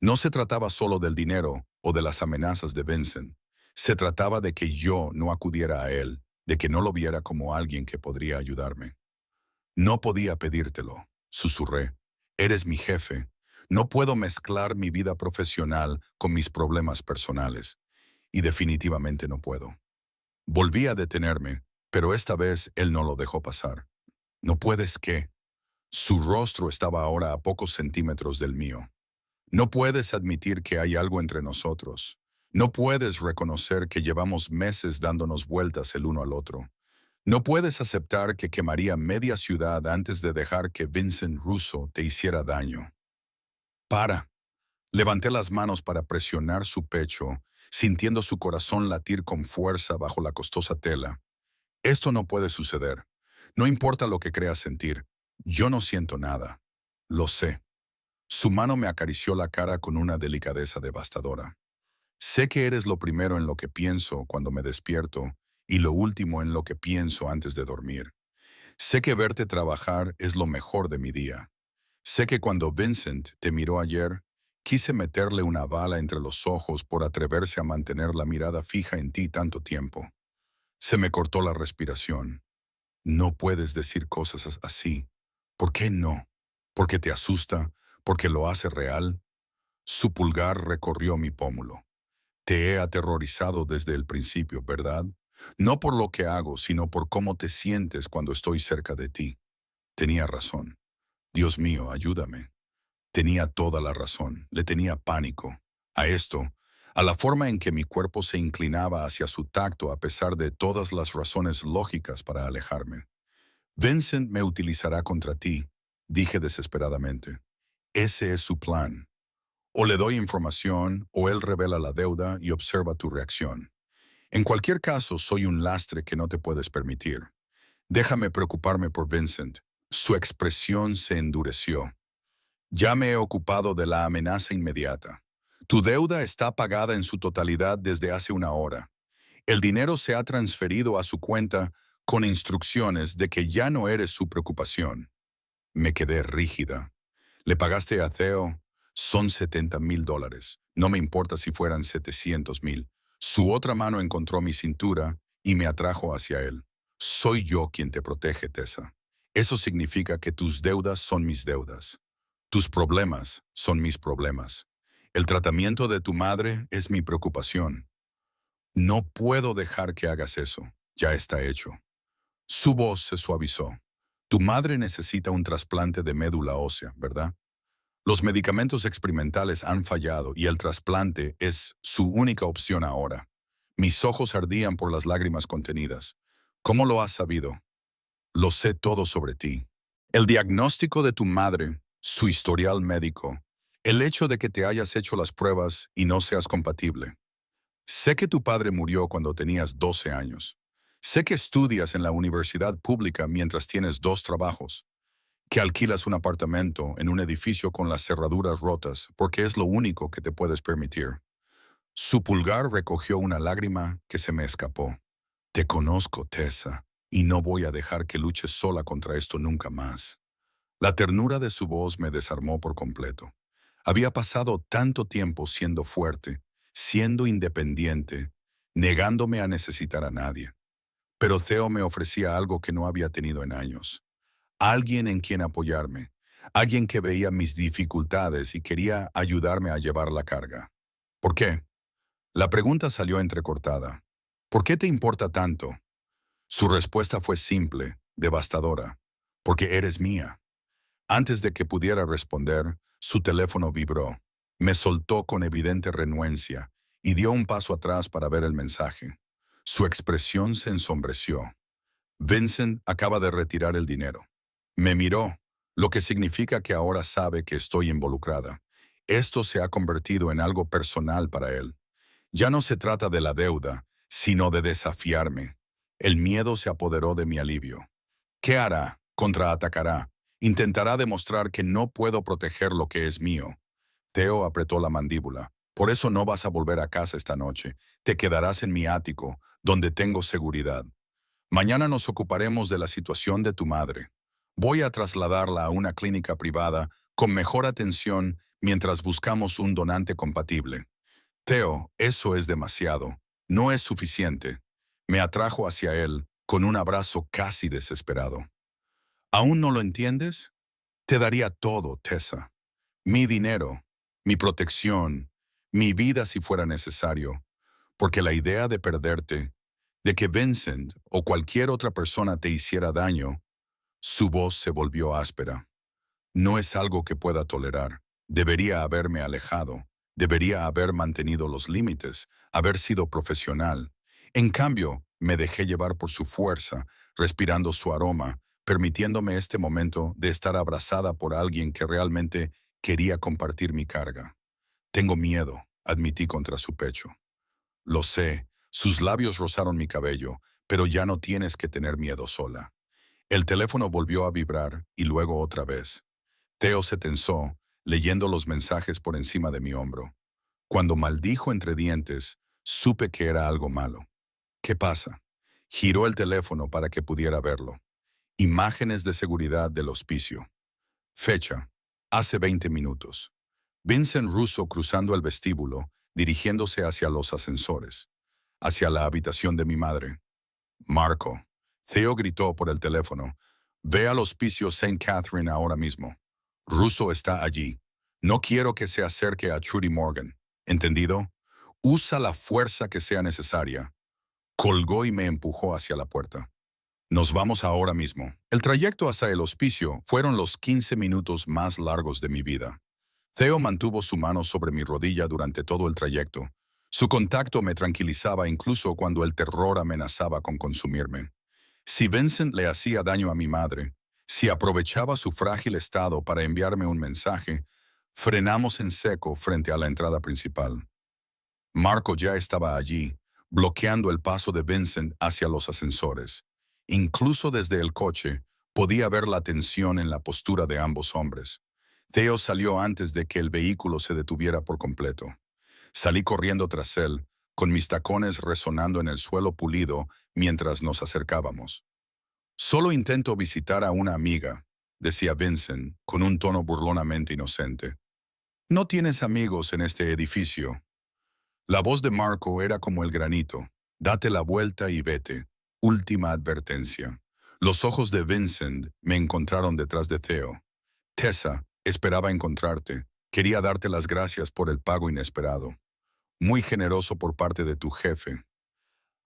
No se trataba solo del dinero o de las amenazas de Vincent. Se trataba de que yo no acudiera a él, de que no lo viera como alguien que podría ayudarme. No podía pedírtelo, susurré. Eres mi jefe. No puedo mezclar mi vida profesional con mis problemas personales. Y definitivamente no puedo. Volví a detenerme, pero esta vez él no lo dejó pasar. ¿No puedes qué? Su rostro estaba ahora a pocos centímetros del mío. No puedes admitir que hay algo entre nosotros. No puedes reconocer que llevamos meses dándonos vueltas el uno al otro. No puedes aceptar que quemaría media ciudad antes de dejar que Vincent Russo te hiciera daño. Para. Levanté las manos para presionar su pecho, sintiendo su corazón latir con fuerza bajo la costosa tela. Esto no puede suceder. No importa lo que creas sentir. Yo no siento nada. Lo sé. Su mano me acarició la cara con una delicadeza devastadora. Sé que eres lo primero en lo que pienso cuando me despierto y lo último en lo que pienso antes de dormir. Sé que verte trabajar es lo mejor de mi día. Sé que cuando Vincent te miró ayer, quise meterle una bala entre los ojos por atreverse a mantener la mirada fija en ti tanto tiempo. Se me cortó la respiración. No puedes decir cosas así. ¿Por qué no? ¿Porque te asusta? ¿Porque lo hace real? Su pulgar recorrió mi pómulo. Te he aterrorizado desde el principio, ¿verdad? No por lo que hago, sino por cómo te sientes cuando estoy cerca de ti. Tenía razón. Dios mío, ayúdame. Tenía toda la razón. Le tenía pánico. A esto, a la forma en que mi cuerpo se inclinaba hacia su tacto a pesar de todas las razones lógicas para alejarme. Vincent me utilizará contra ti, dije desesperadamente. Ese es su plan. O le doy información, o él revela la deuda y observa tu reacción. En cualquier caso, soy un lastre que no te puedes permitir. Déjame preocuparme por Vincent. Su expresión se endureció. Ya me he ocupado de la amenaza inmediata. Tu deuda está pagada en su totalidad desde hace una hora. El dinero se ha transferido a su cuenta con instrucciones de que ya no eres su preocupación. Me quedé rígida. Le pagaste a Theo. Son $70,000. No me importa si fueran 700,000. Su otra mano encontró mi cintura y me atrajo hacia él. Soy yo quien te protege, Tessa. Eso significa que tus deudas son mis deudas. Tus problemas son mis problemas. El tratamiento de tu madre es mi preocupación. No puedo dejar que hagas eso. Ya está hecho. Su voz se suavizó. Tu madre necesita un trasplante de médula ósea, ¿verdad? Los medicamentos experimentales han fallado y el trasplante es su única opción ahora. Mis ojos ardían por las lágrimas contenidas. ¿Cómo lo has sabido? Lo sé todo sobre ti. El diagnóstico de tu madre, su historial médico, el hecho de que te hayas hecho las pruebas y no seas compatible. Sé que tu padre murió cuando tenías 12 años. Sé que estudias en la universidad pública mientras tienes dos trabajos, que alquilas un apartamento en un edificio con las cerraduras rotas porque es lo único que te puedes permitir. Su pulgar recogió una lágrima que se me escapó. Te conozco, Tessa, y no voy a dejar que luches sola contra esto nunca más. La ternura de su voz me desarmó por completo. Había pasado tanto tiempo siendo fuerte, siendo independiente, negándome a necesitar a nadie. Pero Theo me ofrecía algo que no había tenido en años. Alguien en quien apoyarme. Alguien que veía mis dificultades y quería ayudarme a llevar la carga. ¿Por qué? La pregunta salió entrecortada. ¿Por qué te importa tanto? Su respuesta fue simple, devastadora. Porque eres mía. Antes de que pudiera responder, su teléfono vibró. Me soltó con evidente renuencia y dio un paso atrás para ver el mensaje. Su expresión se ensombreció. Vincent acaba de retirar el dinero. Me miró, lo que significa que ahora sabe que estoy involucrada. Esto se ha convertido en algo personal para él. Ya no se trata de la deuda, sino de desafiarme. El miedo se apoderó de mi alivio. ¿Qué hará? Contraatacará. Intentará demostrar que no puedo proteger lo que es mío. Theo apretó la mandíbula. Por eso no vas a volver a casa esta noche. Te quedarás en mi ático, donde tengo seguridad. Mañana nos ocuparemos de la situación de tu madre. Voy a trasladarla a una clínica privada con mejor atención mientras buscamos un donante compatible. Theo, eso es demasiado. No es suficiente. Me atrajo hacia él con un abrazo casi desesperado. ¿Aún no lo entiendes? Te daría todo, Tessa. Mi dinero, mi protección, mi vida si fuera necesario. Porque la idea de perderte, de que Vincent o cualquier otra persona te hiciera daño, su voz se volvió áspera. No es algo que pueda tolerar. Debería haberme alejado. Debería haber mantenido los límites, haber sido profesional. En cambio, me dejé llevar por su fuerza, respirando su aroma, permitiéndome este momento de estar abrazada por alguien que realmente quería compartir mi carga. Tengo miedo, admití contra su pecho. Lo sé, sus labios rozaron mi cabello, pero ya no tienes que tener miedo sola. El teléfono volvió a vibrar y luego otra vez. Theo se tensó, leyendo los mensajes por encima de mi hombro. Cuando maldijo entre dientes, supe que era algo malo. ¿Qué pasa? Giró el teléfono para que pudiera verlo. Imágenes de seguridad del hospicio. Fecha. Hace 20 minutos. Vincent Russo cruzando el vestíbulo, dirigiéndose hacia los ascensores. Hacia la habitación de mi madre. Marco. Theo gritó por el teléfono. Ve al hospicio St. Catherine ahora mismo. Russo está allí. No quiero que se acerque a Trudy Morgan. ¿Entendido? Usa la fuerza que sea necesaria. Colgó y me empujó hacia la puerta. Nos vamos ahora mismo. El trayecto hasta el hospicio fueron los 15 minutos más largos de mi vida. Theo mantuvo su mano sobre mi rodilla durante todo el trayecto. Su contacto me tranquilizaba incluso cuando el terror amenazaba con consumirme. Si Vincent le hacía daño a mi madre, si aprovechaba su frágil estado para enviarme un mensaje, frenamos en seco frente a la entrada principal. Marco ya estaba allí, bloqueando el paso de Vincent hacia los ascensores. Incluso desde el coche, podía ver la tensión en la postura de ambos hombres. Theo salió antes de que el vehículo se detuviera por completo. Salí corriendo tras él, con mis tacones resonando en el suelo pulido mientras nos acercábamos. Solo intento visitar a una amiga, decía Vincent, con un tono burlonamente inocente. No tienes amigos en este edificio. La voz de Marco era como el granito. Date la vuelta y vete. Última advertencia. Los ojos de Vincent me encontraron detrás de Theo. Tessa, esperaba encontrarte. Quería darte las gracias por el pago inesperado. Muy generoso por parte de tu jefe.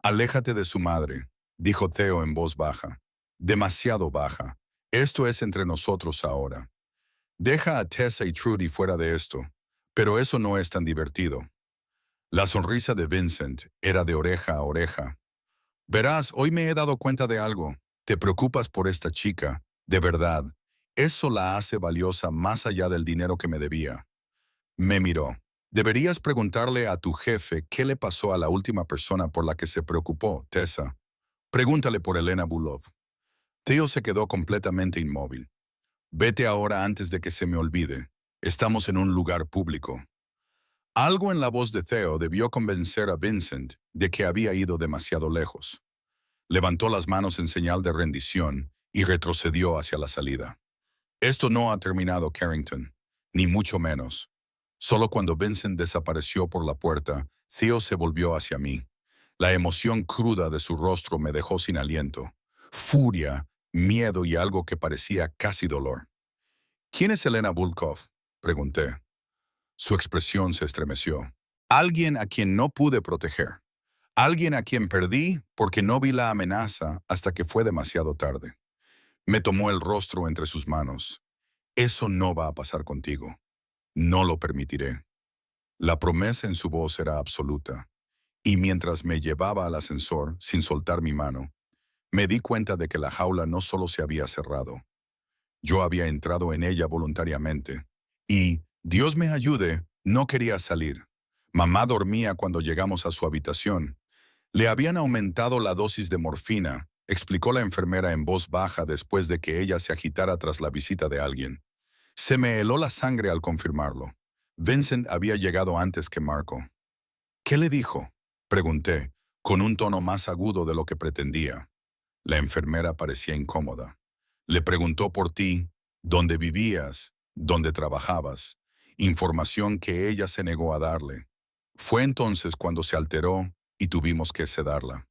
Aléjate de su madre, dijo Theo en voz baja. Demasiado baja. Esto es entre nosotros ahora. Deja a Tessa y Trudy fuera de esto, pero eso no es tan divertido. La sonrisa de Vincent era de oreja a oreja. Verás, hoy me he dado cuenta de algo. Te preocupas por esta chica, de verdad. Eso la hace valiosa más allá del dinero que me debía. Me miró. Deberías preguntarle a tu jefe qué le pasó a la última persona por la que se preocupó, Tessa. Pregúntale por Elena Bulov. Theo se quedó completamente inmóvil. Vete ahora antes de que se me olvide. Estamos en un lugar público. Algo en la voz de Theo debió convencer a Vincent de que había ido demasiado lejos. Levantó las manos en señal de rendición y retrocedió hacia la salida. Esto no ha terminado, Carrington, ni mucho menos. Solo cuando Vincent desapareció por la puerta, Theo se volvió hacia mí. La emoción cruda de su rostro me dejó sin aliento. Furia, miedo y algo que parecía casi dolor. ¿Quién es Elena Volkov?, pregunté. Su expresión se estremeció. Alguien a quien no pude proteger. Alguien a quien perdí porque no vi la amenaza hasta que fue demasiado tarde. Me tomó el rostro entre sus manos. Eso no va a pasar contigo. No lo permitiré. La promesa en su voz era absoluta. Y mientras me llevaba al ascensor, sin soltar mi mano, me di cuenta de que la jaula no solo se había cerrado. Yo había entrado en ella voluntariamente. Y, Dios me ayude, no quería salir. Mamá dormía cuando llegamos a su habitación. Le habían aumentado la dosis de morfina, explicó la enfermera en voz baja después de que ella se agitara tras la visita de alguien. Se me heló la sangre al confirmarlo. Vincent había llegado antes que Marco. ¿Qué le dijo?, pregunté, con un tono más agudo de lo que pretendía. La enfermera parecía incómoda. Le preguntó por ti, dónde vivías, dónde trabajabas, información que ella se negó a darle. Fue entonces cuando se alteró y tuvimos que sedarla.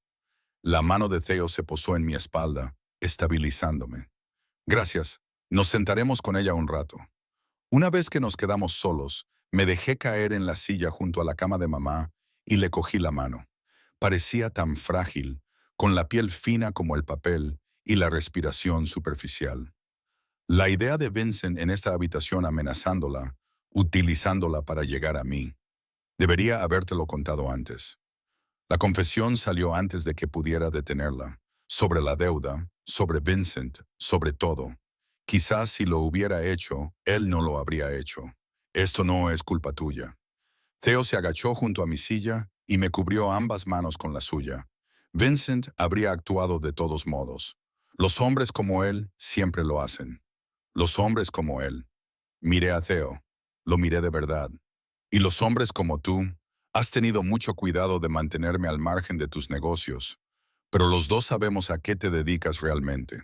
La mano de Theo se posó en mi espalda, estabilizándome. Gracias, nos sentaremos con ella un rato. Una vez que nos quedamos solos, me dejé caer en la silla junto a la cama de mamá y le cogí la mano. Parecía tan frágil, con la piel fina como el papel y la respiración superficial. La idea de Vincent en esta habitación amenazándola, utilizándola para llegar a mí, debería habértelo contado antes. La confesión salió antes de que pudiera detenerla, sobre la deuda, sobre Vincent, sobre todo. Quizás si lo hubiera hecho, él no lo habría hecho. Esto no es culpa tuya. Theo se agachó junto a mi silla y me cubrió ambas manos con la suya. Vincent habría actuado de todos modos. Los hombres como él siempre lo hacen. Los hombres como él. Miré a Theo. Lo miré de verdad. Y los hombres como tú, has tenido mucho cuidado de mantenerme al margen de tus negocios, pero los dos sabemos a qué te dedicas realmente.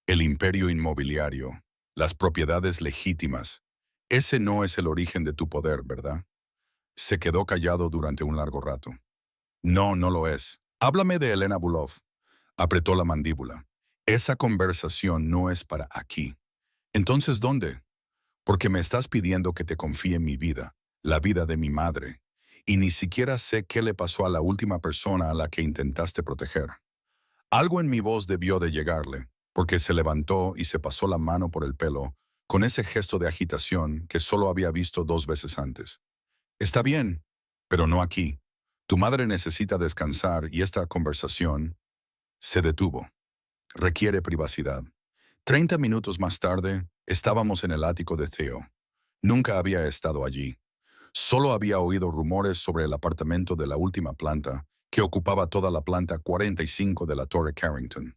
El imperio inmobiliario, las propiedades legítimas. Ese no es el origen de tu poder, ¿verdad? Se quedó callado durante un largo rato. No, no lo es. Háblame de Elena Bulov. Apretó la mandíbula. Esa conversación no es para aquí. Entonces, ¿dónde? Porque me estás pidiendo que te confíe en mi vida, la vida de mi madre, y ni siquiera sé qué le pasó a la última persona a la que intentaste proteger. Algo en mi voz debió de llegarle, porque se levantó y se pasó la mano por el pelo, con ese gesto de agitación que solo había visto 2 veces antes. Está bien, pero no aquí. Tu madre necesita descansar y esta conversación se detuvo. Requiere privacidad. 30 minutos más tarde, estábamos en el ático de Theo. Nunca había estado allí. Solo había oído rumores sobre el apartamento de la última planta, que ocupaba toda la planta 45 de la Torre Carrington.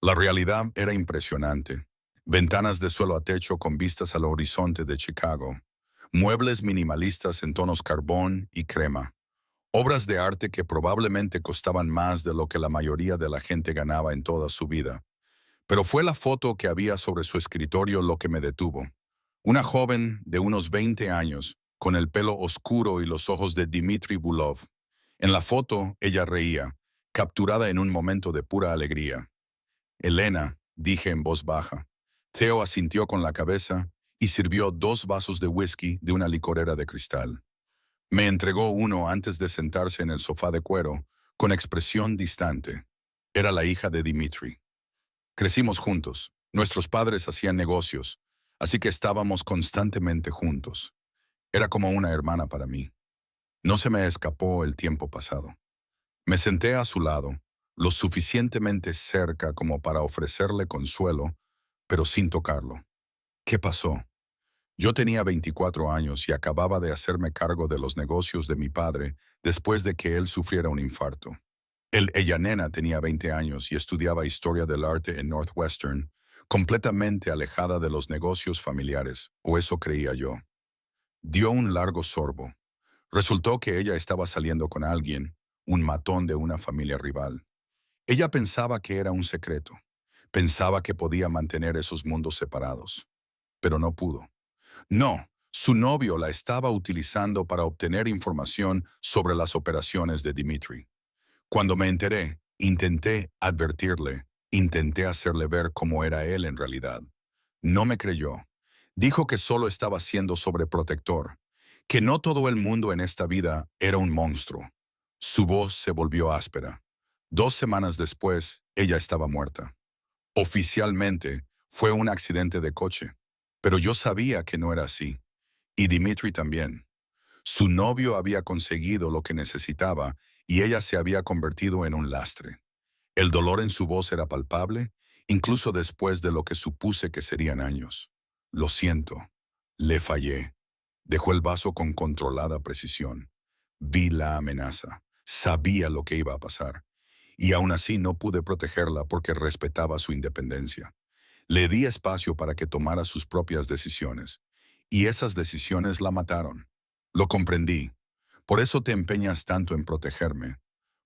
La realidad era impresionante. Ventanas de suelo a techo con vistas al horizonte de Chicago. Muebles minimalistas en tonos carbón y crema. Obras de arte que probablemente costaban más de lo que la mayoría de la gente ganaba en toda su vida. Pero fue la foto que había sobre su escritorio lo que me detuvo. Una joven de unos 20 años, con el pelo oscuro y los ojos de Dmitry Bulov. En la foto, ella reía, capturada en un momento de pura alegría. Elena, dije en voz baja. Theo asintió con la cabeza y sirvió 2 vasos de whisky de una licorera de cristal. Me entregó uno antes de sentarse en el sofá de cuero, con expresión distante. Era la hija de Dmitry. Crecimos juntos. Nuestros padres hacían negocios, así que estábamos constantemente juntos. Era como una hermana para mí. No se me escapó el tiempo pasado. Me senté a su lado, lo suficientemente cerca como para ofrecerle consuelo, pero sin tocarlo. ¿Qué pasó? Yo tenía 24 años y acababa de hacerme cargo de los negocios de mi padre después de que él sufriera un infarto. Ella nena tenía 20 años y estudiaba historia del arte en Northwestern, completamente alejada de los negocios familiares, o eso creía yo. Dio un largo sorbo. Resultó que ella estaba saliendo con alguien, un matón de una familia rival. Ella pensaba que era un secreto. Pensaba que podía mantener esos mundos separados. Pero no pudo. No, Su novio la estaba utilizando para obtener información sobre las operaciones de Dmitry. Cuando me enteré, intenté advertirle, intenté hacerle ver cómo era él en realidad. No me creyó. Dijo que solo estaba siendo sobreprotector, que no todo el mundo en esta vida era un monstruo. Su voz se volvió áspera. 2 semanas después, ella estaba muerta. Oficialmente, fue un accidente de coche, pero yo sabía que no era así. Y Dmitry también. Su novio había conseguido lo que necesitaba y ella se había convertido en un lastre. El dolor en su voz era palpable, incluso después de lo que supuse que serían años. Lo siento. Le fallé. Dejó el vaso con controlada precisión. Vi la amenaza. Sabía lo que iba a pasar. Y aún así no pude protegerla porque respetaba su independencia. Le di espacio para que tomara sus propias decisiones. Y esas decisiones la mataron. Lo comprendí. Por eso te empeñas tanto en protegerme.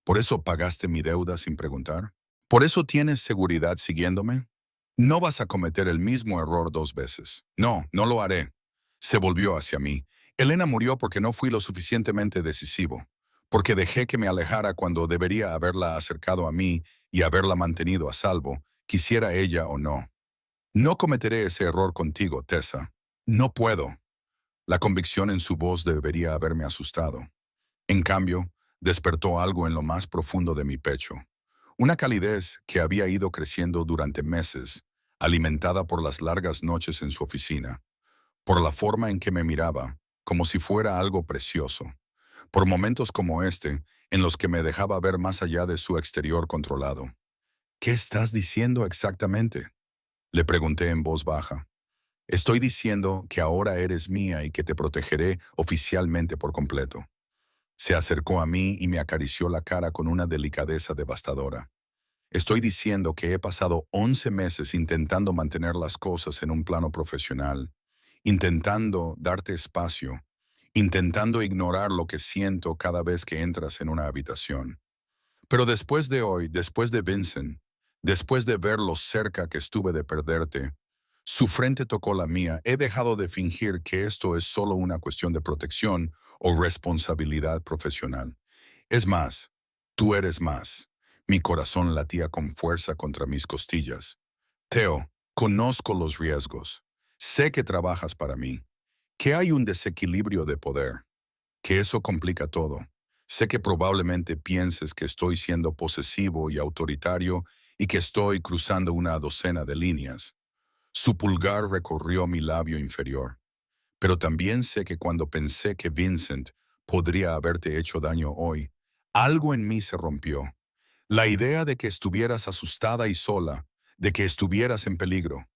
¿Por eso pagaste mi deuda sin preguntar? ¿Por eso tienes seguridad siguiéndome? No vas a cometer el mismo error 2 veces. No, no lo haré. Se volvió hacia mí. Elena murió porque no fui lo suficientemente decisivo, porque dejé que me alejara cuando debería haberla acercado a mí y haberla mantenido a salvo, quisiera ella o no. No cometeré ese error contigo, Tessa. No puedo. La convicción en su voz debería haberme asustado. En cambio, despertó algo en lo más profundo de mi pecho. Una calidez que había ido creciendo durante meses, alimentada por las largas noches en su oficina, por la forma en que me miraba, como si fuera algo precioso, por momentos como este, en los que me dejaba ver más allá de su exterior controlado. ¿Qué estás diciendo exactamente?, le pregunté en voz baja. Estoy diciendo que ahora eres mía y que te protegeré oficialmente por completo. Se acercó a mí y me acarició la cara con una delicadeza devastadora. Estoy diciendo que he pasado 11 meses intentando mantener las cosas en un plano profesional, intentando darte espacio, intentando ignorar lo que siento cada vez que entras en una habitación. Pero después de hoy, después de Vincent, después de ver lo cerca que estuve de perderte, su frente tocó la mía. He dejado de fingir que esto es solo una cuestión de protección o responsabilidad profesional. Es más, tú eres más. Mi corazón latía con fuerza contra mis costillas. Theo, conozco los riesgos. Sé que trabajas para mí, que hay un desequilibrio de poder, que eso complica todo. Sé que probablemente pienses que estoy siendo posesivo y autoritario y que estoy cruzando una docena de líneas. Su pulgar recorrió mi labio inferior. Pero también sé que cuando pensé que Vincent podría haberte hecho daño hoy, algo en mí se rompió. La idea de que estuvieras asustada y sola, de que estuvieras en peligro.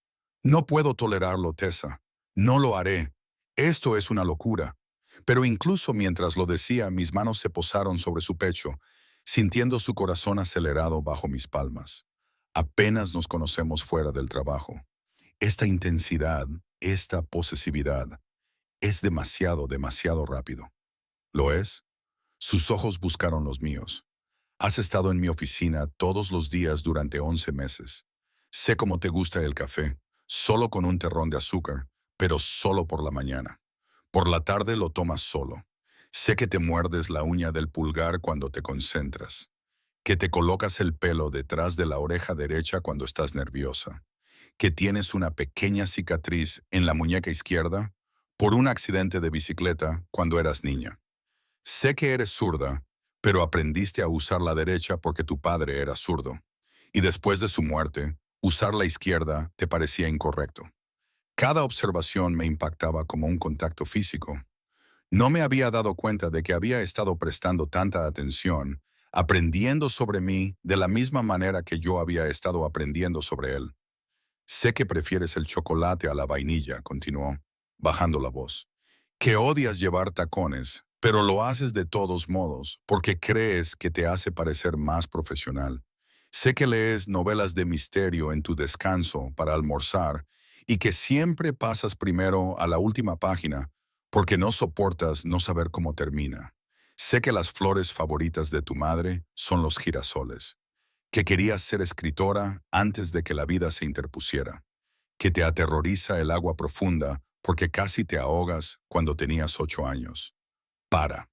No puedo tolerarlo, Tessa. No lo haré. Esto es una locura. Pero incluso mientras lo decía, mis manos se posaron sobre su pecho, sintiendo su corazón acelerado bajo mis palmas. Apenas nos conocemos fuera del trabajo. Esta intensidad, esta posesividad, es demasiado, demasiado rápido. ¿Lo es? Sus ojos buscaron los míos. Has estado en mi oficina todos los días durante 11 meses. Sé cómo te gusta el café, solo con un terrón de azúcar, pero solo por la mañana. Por la tarde lo tomas solo. Sé que te muerdes la uña del pulgar cuando te concentras, que te colocas el pelo detrás de la oreja derecha cuando estás nerviosa, que tienes una pequeña cicatriz en la muñeca izquierda por un accidente de bicicleta cuando eras niña. Sé que eres zurda, pero aprendiste a usar la derecha porque tu padre era zurdo. Y después de su muerte, usar la izquierda te parecía incorrecto. Cada observación me impactaba como un contacto físico. No me había dado cuenta de que había estado prestando tanta atención, aprendiendo sobre mí de la misma manera que yo había estado aprendiendo sobre él. Sé que prefieres el chocolate a la vainilla, continuó, bajando la voz. Que odias llevar tacones, pero lo haces de todos modos porque crees que te hace parecer más profesional. Sé que lees novelas de misterio en tu descanso para almorzar y que siempre pasas primero a la última página porque no soportas no saber cómo termina. Sé que las flores favoritas de tu madre son los girasoles, que querías ser escritora antes de que la vida se interpusiera, que te aterroriza el agua profunda porque casi te ahogas cuando tenías 8 años. Para.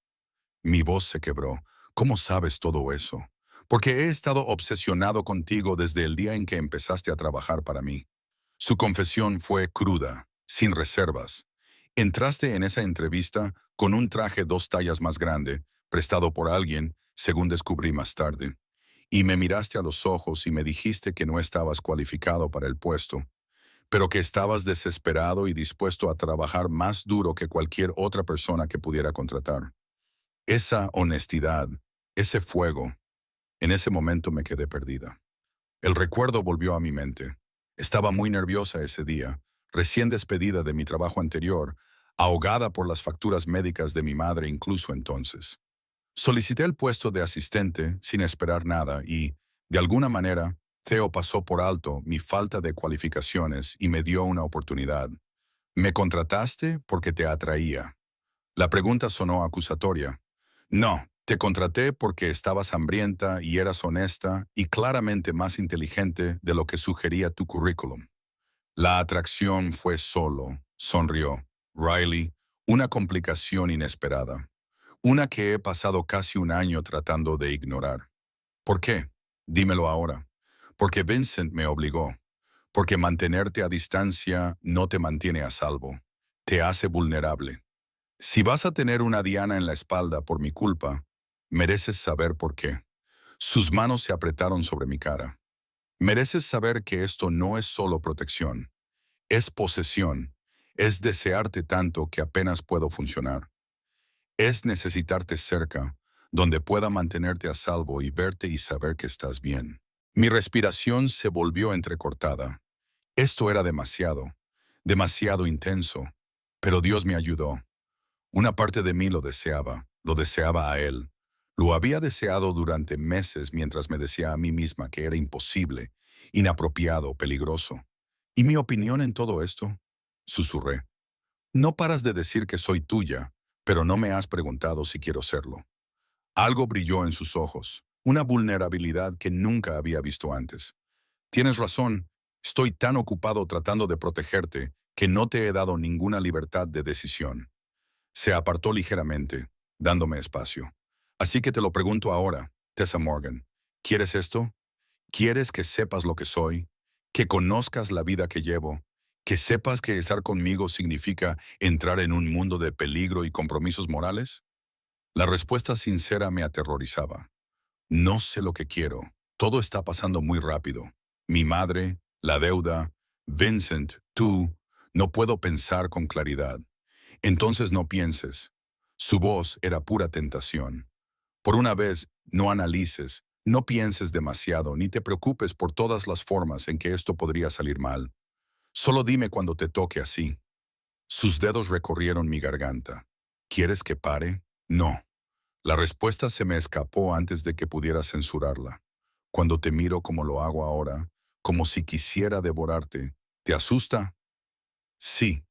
Mi voz se quebró. ¿Cómo sabes todo eso? Porque he estado obsesionado contigo desde el día en que empezaste a trabajar para mí. Su confesión fue cruda, sin reservas. Entraste en esa entrevista con un traje 2 tallas más grande, prestado por alguien, según descubrí más tarde. Y me miraste a los ojos y me dijiste que no estabas cualificado para el puesto, pero que estabas desesperado y dispuesto a trabajar más duro que cualquier otra persona que pudiera contratar. Esa honestidad, ese fuego, en ese momento me quedé perdida. El recuerdo volvió a mi mente. Estaba muy nerviosa ese día, recién despedida de mi trabajo anterior, ahogada por las facturas médicas de mi madre incluso entonces. Solicité el puesto de asistente sin esperar nada y, de alguna manera, Theo pasó por alto mi falta de cualificaciones y me dio una oportunidad. ¿Me contrataste porque te atraía? La pregunta sonó acusatoria. No, te contraté porque estabas hambrienta y eras honesta y claramente más inteligente de lo que sugería tu currículum. La atracción fue solo, sonrió Riley, una complicación inesperada. Una que he pasado casi un año tratando de ignorar. ¿Por qué? Dímelo ahora. Porque Vincent me obligó. Porque mantenerte a distancia no te mantiene a salvo. Te hace vulnerable. Si vas a tener una diana en la espalda por mi culpa, mereces saber por qué. Sus manos se apretaron sobre mi cara. Mereces saber que esto no es solo protección. Es posesión. Es desearte tanto que apenas puedo funcionar. Es necesitarte cerca, donde pueda mantenerte a salvo y verte y saber que estás bien. Mi respiración se volvió entrecortada. Esto era demasiado, demasiado intenso, pero Dios me ayudó. Una parte de mí lo deseaba a él. Lo había deseado durante meses mientras me decía a mí misma que era imposible, inapropiado, peligroso. ¿Y mi opinión en todo esto? Susurré. No paras de decir que soy tuya, pero no me has preguntado si quiero serlo. Algo brilló en sus ojos, una vulnerabilidad que nunca había visto antes. Tienes razón, estoy tan ocupado tratando de protegerte que no te he dado ninguna libertad de decisión. Se apartó ligeramente, dándome espacio. Así que te lo pregunto ahora, Tessa Morgan. ¿Quieres esto? ¿Quieres que sepas lo que soy? ¿Que conozcas la vida que llevo? ¿Que sepas que estar conmigo significa entrar en un mundo de peligro y compromisos morales? La respuesta sincera me aterrorizaba. No sé lo que quiero. Todo está pasando muy rápido. Mi madre, la deuda, Vincent, tú. No puedo pensar con claridad. Entonces no pienses. Su voz era pura tentación. Por una vez, no analices, no pienses demasiado, ni te preocupes por todas las formas en que esto podría salir mal. Solo dime cuando te toque así. Sus dedos recorrieron mi garganta. ¿Quieres que pare? No. La respuesta se me escapó antes de que pudiera censurarla. Cuando te miro como lo hago ahora, como si quisiera devorarte, ¿te asusta? Sí.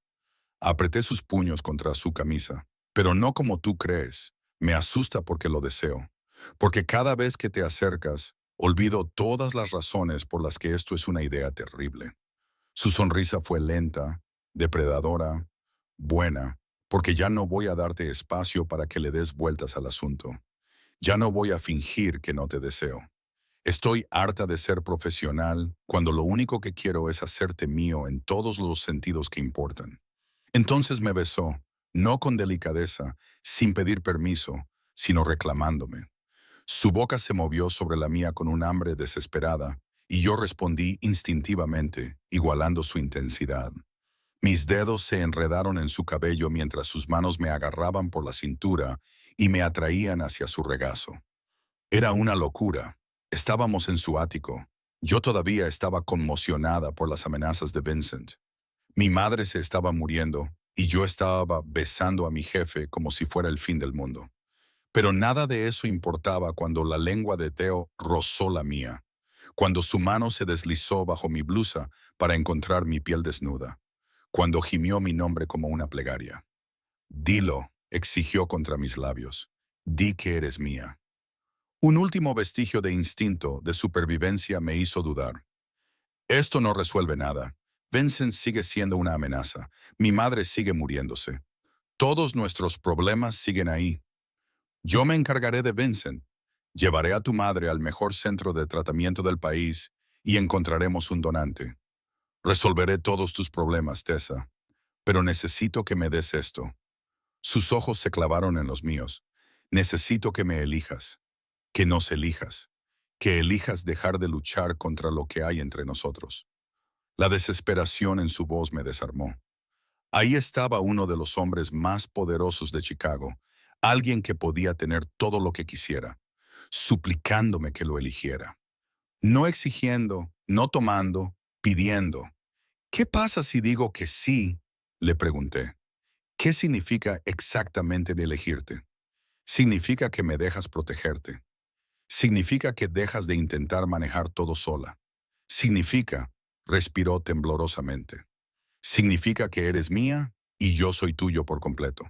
Apreté sus puños contra su camisa, pero no como tú crees. Me asusta porque lo deseo. Porque cada vez que te acercas, olvido todas las razones por las que esto es una idea terrible. Su sonrisa fue lenta, depredadora, buena, porque ya no voy a darte espacio para que le des vueltas al asunto. Ya no voy a fingir que no te deseo. Estoy harta de ser profesional cuando lo único que quiero es hacerte mío en todos los sentidos que importan. Entonces me besó, no con delicadeza, sin pedir permiso, sino reclamándome. Su boca se movió sobre la mía con un hambre desesperada, y yo respondí instintivamente, igualando su intensidad. Mis dedos se enredaron en su cabello mientras sus manos me agarraban por la cintura y me atraían hacia su regazo. Era una locura. Estábamos en su ático. Yo todavía estaba conmocionada por las amenazas de Vincent. Mi madre se estaba muriendo y yo estaba besando a mi jefe como si fuera el fin del mundo. Pero nada de eso importaba cuando la lengua de Theo rozó la mía, cuando su mano se deslizó bajo mi blusa para encontrar mi piel desnuda, cuando gimió mi nombre como una plegaria. Dilo, exigió contra mis labios. Di que eres mía. Un último vestigio de instinto, de supervivencia, me hizo dudar. Esto no resuelve nada. Vincent sigue siendo una amenaza. Mi madre sigue muriéndose. Todos nuestros problemas siguen ahí. Yo me encargaré de Vincent. Llevaré a tu madre al mejor centro de tratamiento del país y encontraremos un donante. Resolveré todos tus problemas, Tessa, pero necesito que me des esto. Sus ojos se clavaron en los míos. Necesito que me elijas, que nos elijas, que elijas dejar de luchar contra lo que hay entre nosotros. La desesperación en su voz me desarmó. Ahí estaba uno de los hombres más poderosos de Chicago, alguien que podía tener todo lo que quisiera, suplicándome que lo eligiera. No exigiendo, no tomando, pidiendo. ¿Qué pasa si digo que sí? Le pregunté. ¿Qué significa exactamente el elegirte? Significa que me dejas protegerte. Significa que dejas de intentar manejar todo sola. Significa, respiró temblorosamente. Significa que eres mía y yo soy tuyo por completo.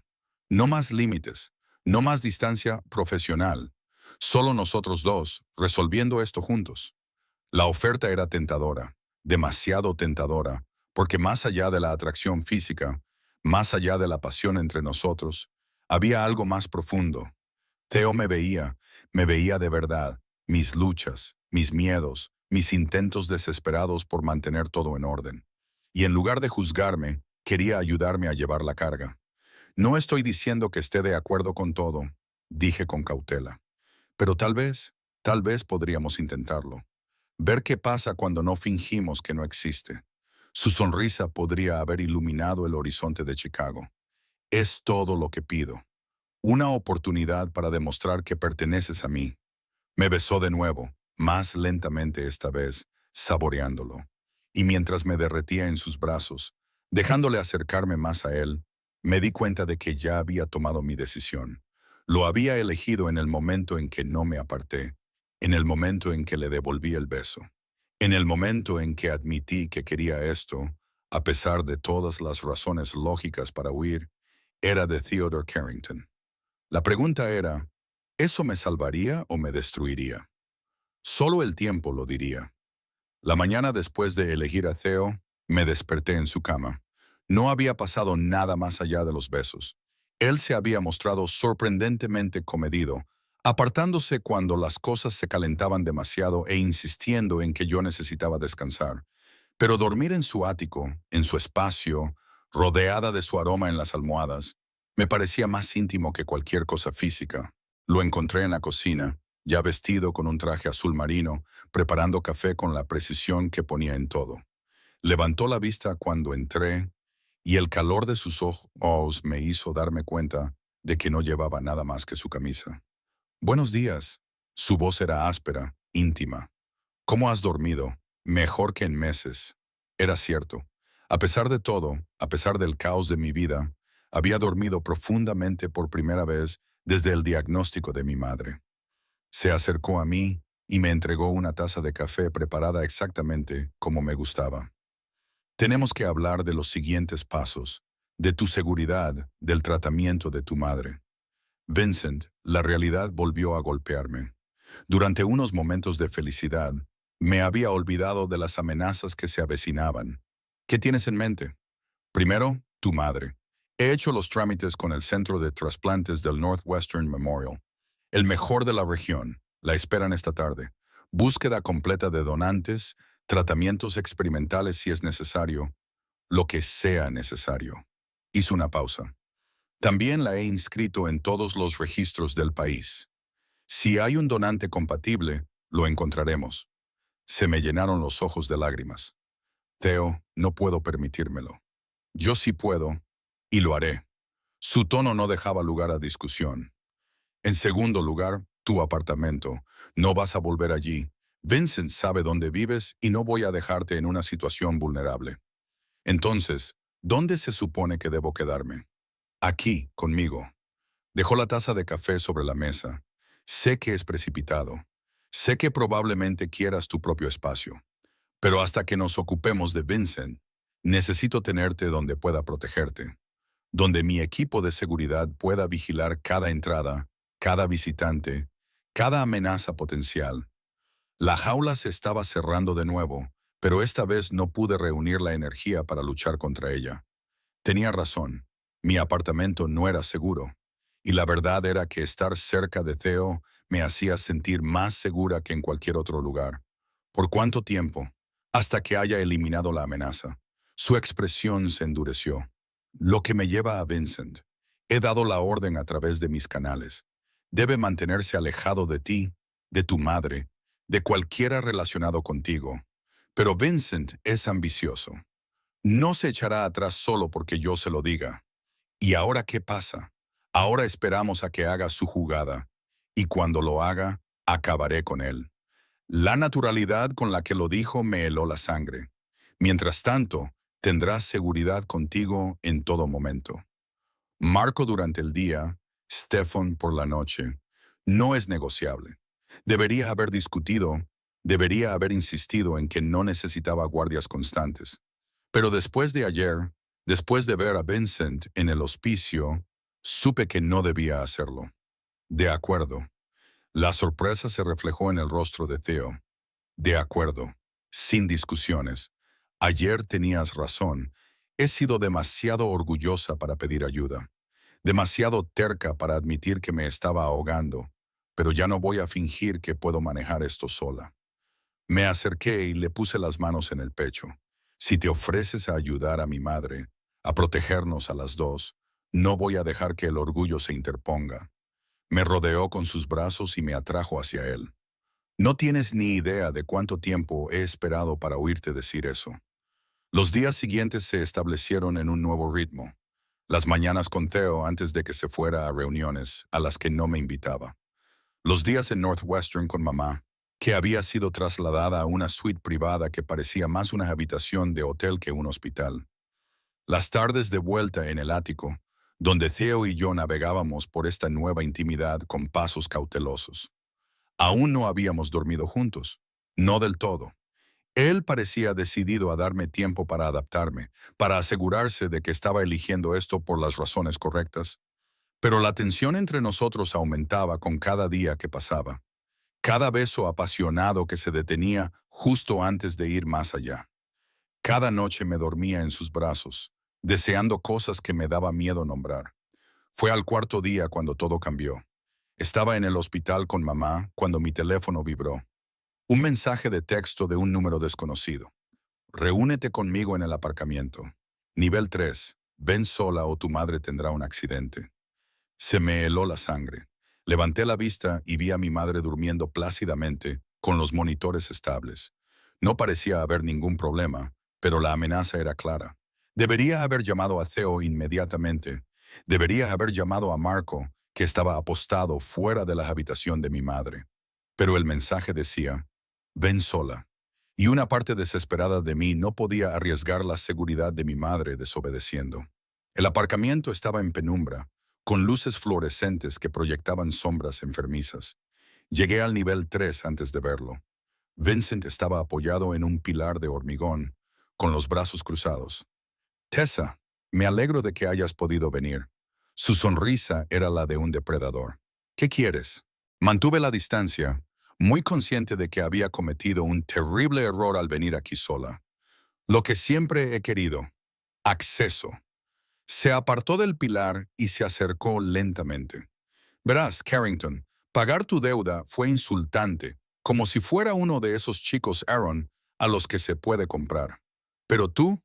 No más límites, no más distancia profesional. Solo nosotros dos, resolviendo esto juntos. La oferta era tentadora, demasiado tentadora, porque más allá de la atracción física, más allá de la pasión entre nosotros, había algo más profundo. Theo me veía de verdad, mis luchas, mis miedos, mis intentos desesperados por mantener todo en orden. Y en lugar de juzgarme, quería ayudarme a llevar la carga. No estoy diciendo que esté de acuerdo con todo, dije con cautela. Pero tal vez podríamos intentarlo. Ver qué pasa cuando no fingimos que no existe. Su sonrisa podría haber iluminado el horizonte de Chicago. Es todo lo que pido. Una oportunidad para demostrar que perteneces a mí. Me besó de nuevo, más lentamente esta vez, saboreándolo. Y mientras me derretía en sus brazos, dejándole acercarme más a él, me di cuenta de que ya había tomado mi decisión. Lo había elegido en el momento en que no me aparté, en el momento en que le devolví el beso, en el momento en que admití que quería esto, a pesar de todas las razones lógicas para huir, era de Theodore Carrington. La pregunta era, ¿eso me salvaría o me destruiría? Solo el tiempo lo diría. La mañana después de elegir a Theo, me desperté en su cama. No había pasado nada más allá de los besos. Él se había mostrado sorprendentemente comedido, apartándose cuando las cosas se calentaban demasiado e insistiendo en que yo necesitaba descansar. Pero dormir en su ático, en su espacio, rodeada de su aroma en las almohadas, me parecía más íntimo que cualquier cosa física. Lo encontré en la cocina, ya vestido con un traje azul marino, preparando café con la precisión que ponía en todo. Levantó la vista cuando entré, y el calor de sus ojos me hizo darme cuenta de que no llevaba nada más que su camisa. Buenos días. Su voz era áspera, íntima. ¿Cómo has dormido? Mejor que en meses. Era cierto. A pesar de todo, a pesar del caos de mi vida, había dormido profundamente por primera vez desde el diagnóstico de mi madre. Se acercó a mí y me entregó una taza de café preparada exactamente como me gustaba. Tenemos que hablar de los siguientes pasos, de tu seguridad, del tratamiento de tu madre. Vincent, la realidad volvió a golpearme. Durante unos momentos de felicidad, me había olvidado de las amenazas que se avecinaban. ¿Qué tienes en mente? Primero, tu madre. He hecho los trámites con el Centro de Trasplantes del Northwestern Memorial. El mejor de la región. La esperan esta tarde. Búsqueda completa de donantes, tratamientos experimentales si es necesario, lo que sea necesario. Hizo una pausa. También la he inscrito en todos los registros del país. Si hay un donante compatible, lo encontraremos. Se me llenaron los ojos de lágrimas. Theo, no puedo permitírmelo. Yo sí puedo, y lo haré. Su tono no dejaba lugar a discusión. En segundo lugar, tu apartamento. No vas a volver allí. Vincent sabe dónde vives y no voy a dejarte en una situación vulnerable. Entonces, ¿dónde se supone que debo quedarme? Aquí, conmigo. Dejó la taza de café sobre la mesa. Sé que es precipitado. Sé que probablemente quieras tu propio espacio. Pero hasta que nos ocupemos de Vincent, necesito tenerte donde pueda protegerte, donde mi equipo de seguridad pueda vigilar cada entrada, cada visitante, cada amenaza potencial. La jaula se estaba cerrando de nuevo, pero esta vez no pude reunir la energía para luchar contra ella. Tenía razón, mi apartamento no era seguro, y la verdad era que estar cerca de Theo me hacía sentir más segura que en cualquier otro lugar. ¿Por cuánto tiempo? Hasta que haya eliminado la amenaza. Su expresión se endureció. Lo que me lleva a Vincent. He dado la orden a través de mis canales. Debe mantenerse alejado de ti, de tu madre, de cualquiera relacionado contigo. Pero Vincent es ambicioso. No se echará atrás solo porque yo se lo diga. ¿Y ahora qué pasa? Ahora esperamos a que haga su jugada. Y cuando lo haga, acabaré con él. La naturalidad con la que lo dijo me heló la sangre. Mientras tanto, tendrás seguridad contigo en todo momento. Marco durante el día, Stefan por la noche. No es negociable. Debería haber discutido, debería haber insistido en que no necesitaba guardias constantes. Pero después de ayer, después de ver a Vincent en el hospicio, supe que no debía hacerlo. De acuerdo. La sorpresa se reflejó en el rostro de Theo. De acuerdo. Sin discusiones. Ayer tenías razón. He sido demasiado orgullosa para pedir ayuda. Demasiado terca para admitir que me estaba ahogando. Pero ya no voy a fingir que puedo manejar esto sola. Me acerqué y le puse las manos en el pecho. Si te ofreces a ayudar a mi madre, a protegernos a las dos, no voy a dejar que el orgullo se interponga. Me rodeó con sus brazos y me atrajo hacia él. No tienes ni idea de cuánto tiempo he esperado para oírte decir eso. Los días siguientes se establecieron en un nuevo ritmo. Las mañanas con Theo antes de que se fuera a reuniones a las que no me invitaba. Los días en Northwestern con mamá, que había sido trasladada a una suite privada que parecía más una habitación de hotel que un hospital. Las tardes de vuelta en el ático, donde Theo y yo navegábamos por esta nueva intimidad con pasos cautelosos. Aún no habíamos dormido juntos, no del todo. Él parecía decidido a darme tiempo para adaptarme, para asegurarse de que estaba eligiendo esto por las razones correctas. Pero la tensión entre nosotros aumentaba con cada día que pasaba, cada beso apasionado que se detenía justo antes de ir más allá. Cada noche me dormía en sus brazos, deseando cosas que me daba miedo nombrar. Fue al cuarto día cuando todo cambió. Estaba en el hospital con mamá cuando mi teléfono vibró. Un mensaje de texto de un número desconocido. Reúnete conmigo en el aparcamiento. Nivel 3. Ven sola o tu madre tendrá un accidente. Se me heló la sangre. Levanté la vista y vi a mi madre durmiendo plácidamente, con los monitores estables. No parecía haber ningún problema, pero la amenaza era clara. Debería haber llamado a Theo inmediatamente. Debería haber llamado a Marco, que estaba apostado fuera de la habitación de mi madre. Pero el mensaje decía, ven sola. Y una parte desesperada de mí no podía arriesgar la seguridad de mi madre desobedeciendo. El aparcamiento estaba en penumbra, con luces fluorescentes que proyectaban sombras enfermizas. Llegué al nivel 3 antes de verlo. Vincent estaba apoyado en un pilar de hormigón, con los brazos cruzados. Tessa, me alegro de que hayas podido venir. Su sonrisa era la de un depredador. ¿Qué quieres? Mantuve la distancia, muy consciente de que había cometido un terrible error al venir aquí sola. Lo que siempre he querido, acceso. Se apartó del pilar y se acercó lentamente. Verás, Carrington, pagar tu deuda fue insultante, como si fuera uno de esos chicos Aaron a los que se puede comprar. Pero tú,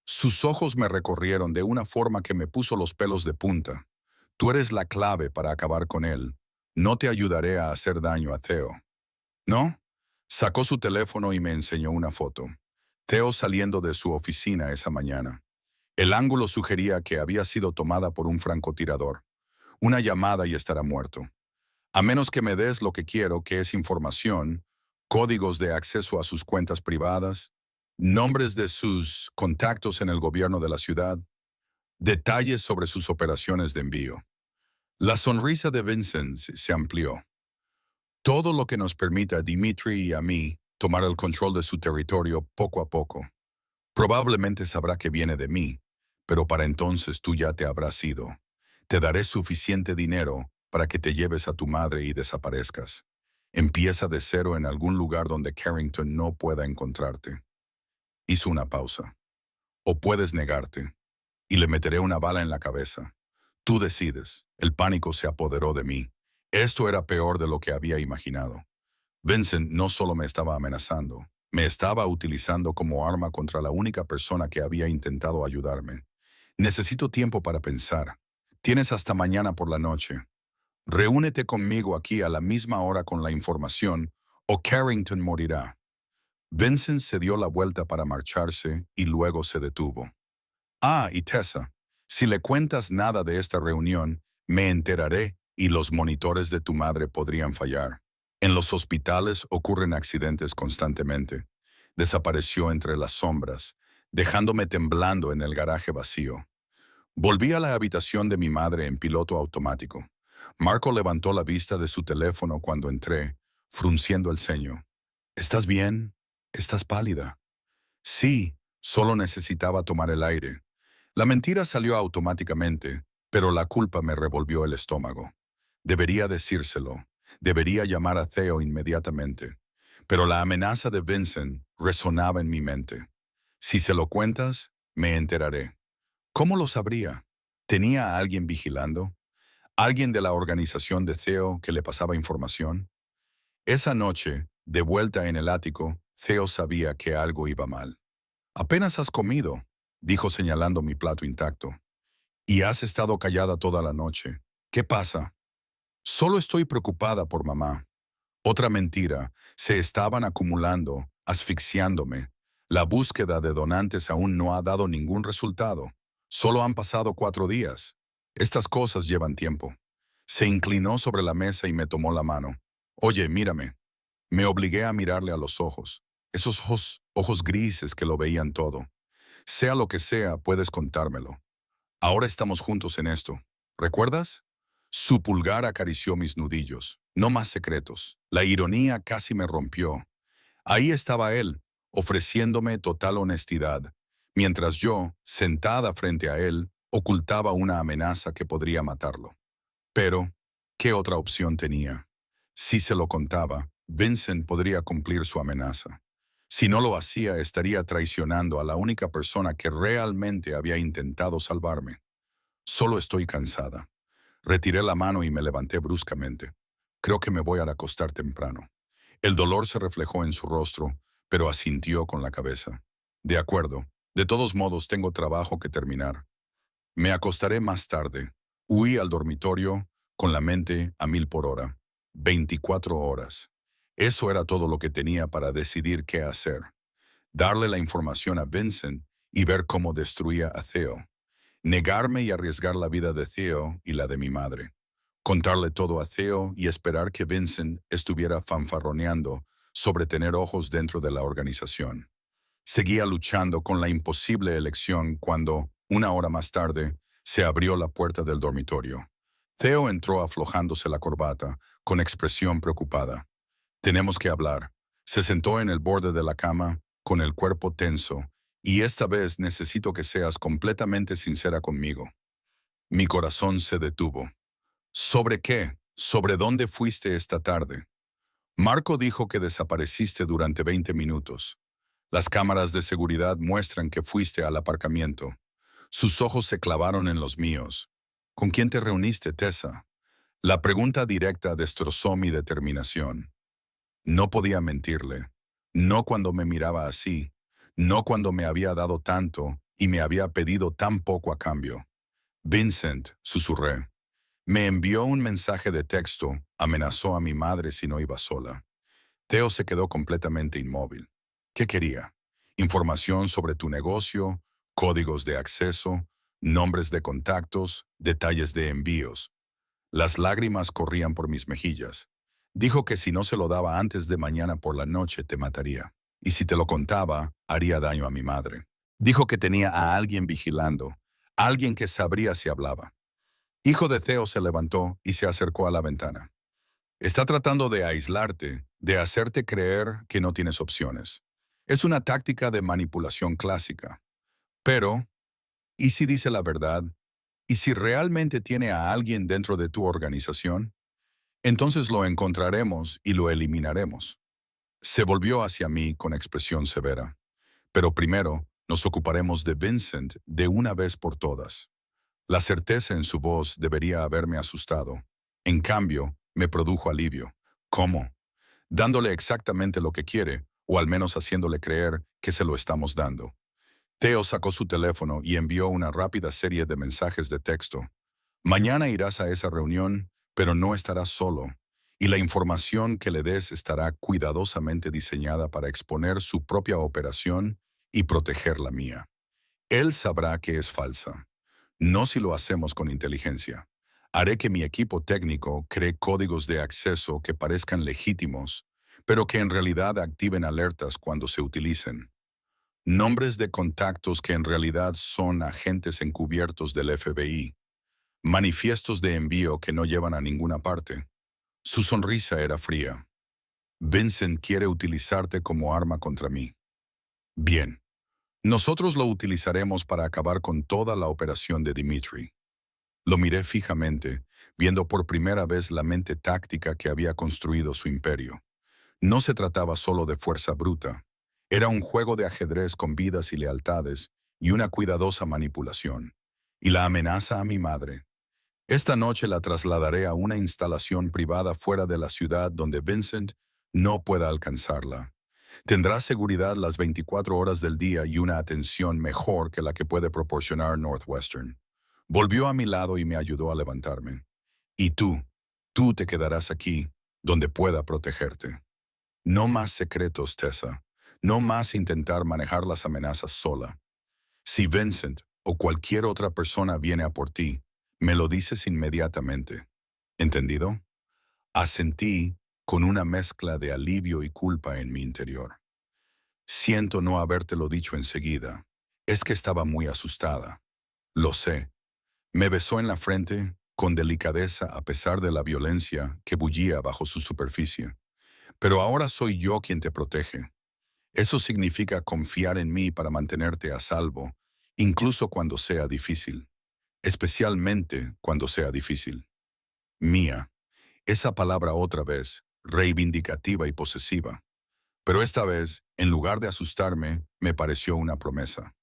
sus ojos me recorrieron de una forma que me puso los pelos de punta. Tú eres la clave para acabar con él. No te ayudaré a hacer daño a Theo. ¿No? Sacó su teléfono y me enseñó una foto. Theo saliendo de su oficina esa mañana. El ángulo sugería que había sido tomada por un francotirador. Una llamada y estará muerto. A menos que me des lo que quiero, que es información, códigos de acceso a sus cuentas privadas, nombres de sus contactos en el gobierno de la ciudad, detalles sobre sus operaciones de envío. La sonrisa de Vincent se amplió. Todo lo que nos permita a Dimitri y a mí tomar el control de su territorio poco a poco. Probablemente sabrá que viene de mí, pero para entonces tú ya te habrás ido. Te daré suficiente dinero para que te lleves a tu madre y desaparezcas. Empieza de cero en algún lugar donde Carrington no pueda encontrarte. Hizo una pausa. O puedes negarte, y le meteré una bala en la cabeza. Tú decides. El pánico se apoderó de mí. Esto era peor de lo que había imaginado. Vincent no solo me estaba amenazando, me estaba utilizando como arma contra la única persona que había intentado ayudarme. Necesito tiempo para pensar. Tienes hasta mañana por la noche. Reúnete conmigo aquí a la misma hora con la información, o Carrington morirá. Vincent se dio la vuelta para marcharse y luego se detuvo. Ah, y Tessa, si le cuentas nada de esta reunión, me enteraré y los monitores de tu madre podrían fallar. En los hospitales ocurren accidentes constantemente. Desapareció entre las sombras, dejándome temblando en el garaje vacío. Volví a la habitación de mi madre en piloto automático. Marco levantó la vista de su teléfono cuando entré, frunciendo el ceño. ¿Estás bien? ¿Estás pálida? Sí, solo necesitaba tomar el aire. La mentira salió automáticamente, pero la culpa me revolvió el estómago. Debería decírselo. Debería llamar a Theo inmediatamente. Pero la amenaza de Vincent resonaba en mi mente. Si se lo cuentas, me enteraré. ¿Cómo lo sabría? ¿Tenía a alguien vigilando? ¿Alguien de la organización de Theo que le pasaba información? Esa noche, de vuelta en el ático, Theo sabía que algo iba mal. «Apenas has comido», dijo señalando mi plato intacto. «Y has estado callada toda la noche. ¿Qué pasa?» «Solo estoy preocupada por mamá». Otra mentira. Se estaban acumulando, asfixiándome. La búsqueda de donantes aún no ha dado ningún resultado. Solo han pasado 4 días. Estas cosas llevan tiempo. Se inclinó sobre la mesa y me tomó la mano. «Oye, mírame». Me obligué a mirarle a los ojos. Esos ojos grises que lo veían todo. «Sea lo que sea, puedes contármelo. Ahora estamos juntos en esto. ¿Recuerdas?» Su pulgar acarició mis nudillos. No más secretos. La ironía casi me rompió. Ahí estaba él, ofreciéndome total honestidad, mientras yo, sentada frente a él, ocultaba una amenaza que podría matarlo. Pero, ¿qué otra opción tenía? Si se lo contaba, Vincent podría cumplir su amenaza. Si no lo hacía, estaría traicionando a la única persona que realmente había intentado salvarme. Solo estoy cansada. Retiré la mano y me levanté bruscamente. Creo que me voy a acostar temprano. El dolor se reflejó en su rostro, pero asintió con la cabeza. De acuerdo. De todos modos, tengo trabajo que terminar. Me acostaré más tarde. Huí al dormitorio con la mente a 1000 por hora. 24 horas. Eso era todo lo que tenía para decidir qué hacer. Darle la información a Vincent y ver cómo destruía a Theo. Negarme y arriesgar la vida de Theo y la de mi madre. Contarle todo a Theo y esperar que Vincent estuviera fanfarroneando sobre tener ojos dentro de la organización. Seguía luchando con la imposible elección cuando, una hora más tarde, se abrió la puerta del dormitorio. Theo entró aflojándose la corbata, con expresión preocupada. «Tenemos que hablar». Se sentó en el borde de la cama, con el cuerpo tenso, y esta vez necesito que seas completamente sincera conmigo. Mi corazón se detuvo. ¿Sobre qué? ¿Sobre dónde fuiste esta tarde? Marco dijo que desapareciste durante 20 minutos. Las cámaras de seguridad muestran que fuiste al aparcamiento. Sus ojos se clavaron en los míos. ¿Con quién te reuniste, Tessa? La pregunta directa destrozó mi determinación. No podía mentirle. No cuando me miraba así. No cuando me había dado tanto y me había pedido tan poco a cambio. «Vincent», susurré. Me envió un mensaje de texto, amenazó a mi madre si no iba sola. Theo se quedó completamente inmóvil. ¿Qué quería? Información sobre tu negocio, códigos de acceso, nombres de contactos, detalles de envíos. Las lágrimas corrían por mis mejillas. Dijo que si no se lo daba antes de mañana por la noche te mataría. Y si te lo contaba, haría daño a mi madre. Dijo que tenía a alguien vigilando, alguien que sabría si hablaba. Hijo de Theo se levantó y se acercó a la ventana. Está tratando de aislarte, de hacerte creer que no tienes opciones. Es una táctica de manipulación clásica. Pero, ¿y si dice la verdad? ¿Y si realmente tiene a alguien dentro de tu organización? Entonces lo encontraremos y lo eliminaremos. Se volvió hacia mí con expresión severa. Pero primero, nos ocuparemos de Vincent de una vez por todas. La certeza en su voz debería haberme asustado. En cambio, me produjo alivio. ¿Cómo? Dándole exactamente lo que quiere, o al menos haciéndole creer que se lo estamos dando. Theo sacó su teléfono y envió una rápida serie de mensajes de texto. Mañana irás a esa reunión, pero no estarás solo, y la información que le des estará cuidadosamente diseñada para exponer su propia operación y proteger la mía. Él sabrá que es falsa, no si lo hacemos con inteligencia. Haré que mi equipo técnico cree códigos de acceso que parezcan legítimos, pero que en realidad activen alertas cuando se utilicen. Nombres de contactos que en realidad son agentes encubiertos del FBI. Manifiestos de envío que no llevan a ninguna parte. Su sonrisa era fría. Vincent quiere utilizarte como arma contra mí. Bien. Nosotros lo utilizaremos para acabar con toda la operación de Dimitri. Lo miré fijamente, viendo por primera vez la mente táctica que había construido su imperio. No se trataba solo de fuerza bruta. Era un juego de ajedrez con vidas y lealtades y una cuidadosa manipulación. Y la amenaza a mi madre. Esta noche la trasladaré a una instalación privada fuera de la ciudad donde Vincent no pueda alcanzarla. Tendrá seguridad las 24 horas del día y una atención mejor que la que puede proporcionar Northwestern. Volvió a mi lado y me ayudó a levantarme. Y tú te quedarás aquí, donde pueda protegerte. No más secretos, Tessa. No más intentar manejar las amenazas sola. Si Vincent o cualquier otra persona viene a por ti, me lo dices inmediatamente. ¿Entendido? Asentí con una mezcla de alivio y culpa en mi interior. Siento no habértelo dicho enseguida. Es que estaba muy asustada. Lo sé. Me besó en la frente con delicadeza a pesar de la violencia que bullía bajo su superficie. Pero ahora soy yo quien te protege. Eso significa confiar en mí para mantenerte a salvo, incluso cuando sea difícil. Especialmente cuando sea difícil. Mía. Esa palabra otra vez, reivindicativa y posesiva. Pero esta vez, en lugar de asustarme, me pareció una promesa.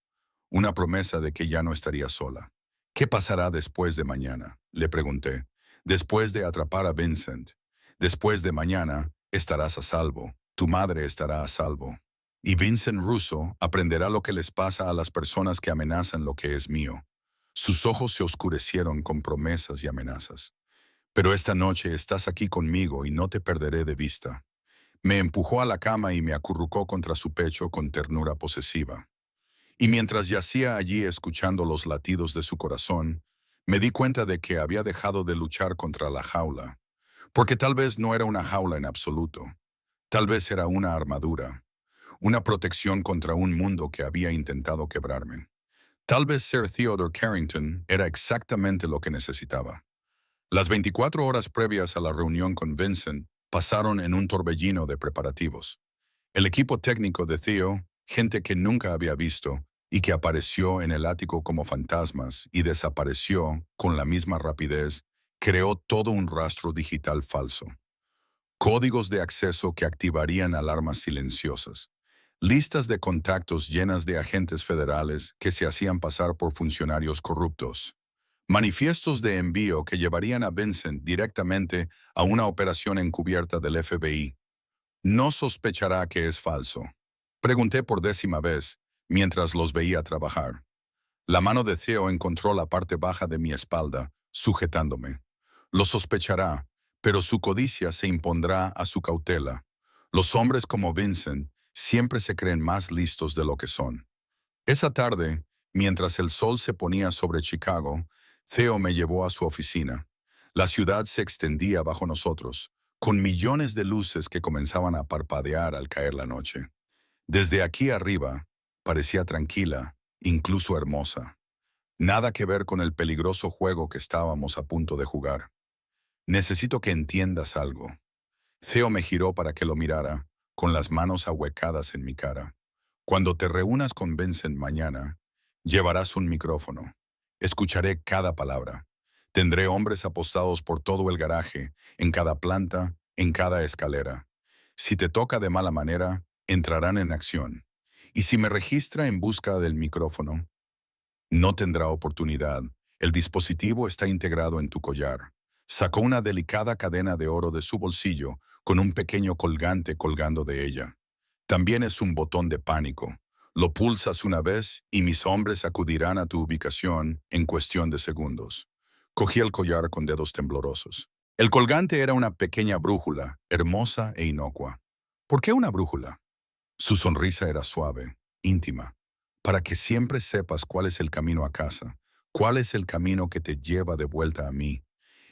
Una promesa de que ya no estaría sola. ¿Qué pasará después de mañana?, le pregunté. Después de atrapar a Vincent. Después de mañana, estarás a salvo. Tu madre estará a salvo. Y Vincent Russo aprenderá lo que les pasa a las personas que amenazan lo que es mío. Sus ojos se oscurecieron con promesas y amenazas. Pero esta noche estás aquí conmigo y no te perderé de vista. Me empujó a la cama y me acurrucó contra su pecho con ternura posesiva. Y mientras yacía allí escuchando los latidos de su corazón, me di cuenta de que había dejado de luchar contra la jaula. Porque tal vez no era una jaula en absoluto. Tal vez era una armadura. Una protección contra un mundo que había intentado quebrarme. Tal vez ser Theodore Carrington era exactamente lo que necesitaba. Las 24 horas previas a la reunión con Vincent pasaron en un torbellino de preparativos. El equipo técnico de Theo, gente que nunca había visto y que apareció en el ático como fantasmas y desapareció con la misma rapidez, creó todo un rastro digital falso. Códigos de acceso que activarían alarmas silenciosas. Listas de contactos llenas de agentes federales que se hacían pasar por funcionarios corruptos. Manifiestos de envío que llevarían a Vincent directamente a una operación encubierta del FBI. No sospechará que es falso. Pregunté por 10ª vez, mientras los veía trabajar. La mano de Theo encontró la parte baja de mi espalda, sujetándome. Lo sospechará, pero su codicia se impondrá a su cautela. Los hombres como Vincent siempre se creen más listos de lo que son. Esa tarde, mientras el sol se ponía sobre Chicago, Theo me llevó a su oficina. La ciudad se extendía bajo nosotros, con millones de luces que comenzaban a parpadear al caer la noche. Desde aquí arriba, parecía tranquila, incluso hermosa. Nada que ver con el peligroso juego que estábamos a punto de jugar. Necesito que entiendas algo. Theo me giró para que lo mirara, con las manos ahuecadas en mi cara. Cuando te reúnas con Vincent mañana, llevarás un micrófono. Escucharé cada palabra. Tendré hombres apostados por todo el garaje, en cada planta, en cada escalera. Si te toca de mala manera, entrarán en acción. ¿Y si me registra en busca del micrófono? No tendrá oportunidad. El dispositivo está integrado en tu collar. Sacó una delicada cadena de oro de su bolsillo con un pequeño colgante colgando de ella. También es un botón de pánico. Lo pulsas una vez y mis hombres acudirán a tu ubicación en cuestión de segundos. Cogí el collar con dedos temblorosos. El colgante era una pequeña brújula, hermosa e inocua. ¿Por qué una brújula? Su sonrisa era suave, íntima, para que siempre sepas cuál es el camino a casa, cuál es el camino que te lleva de vuelta a mí.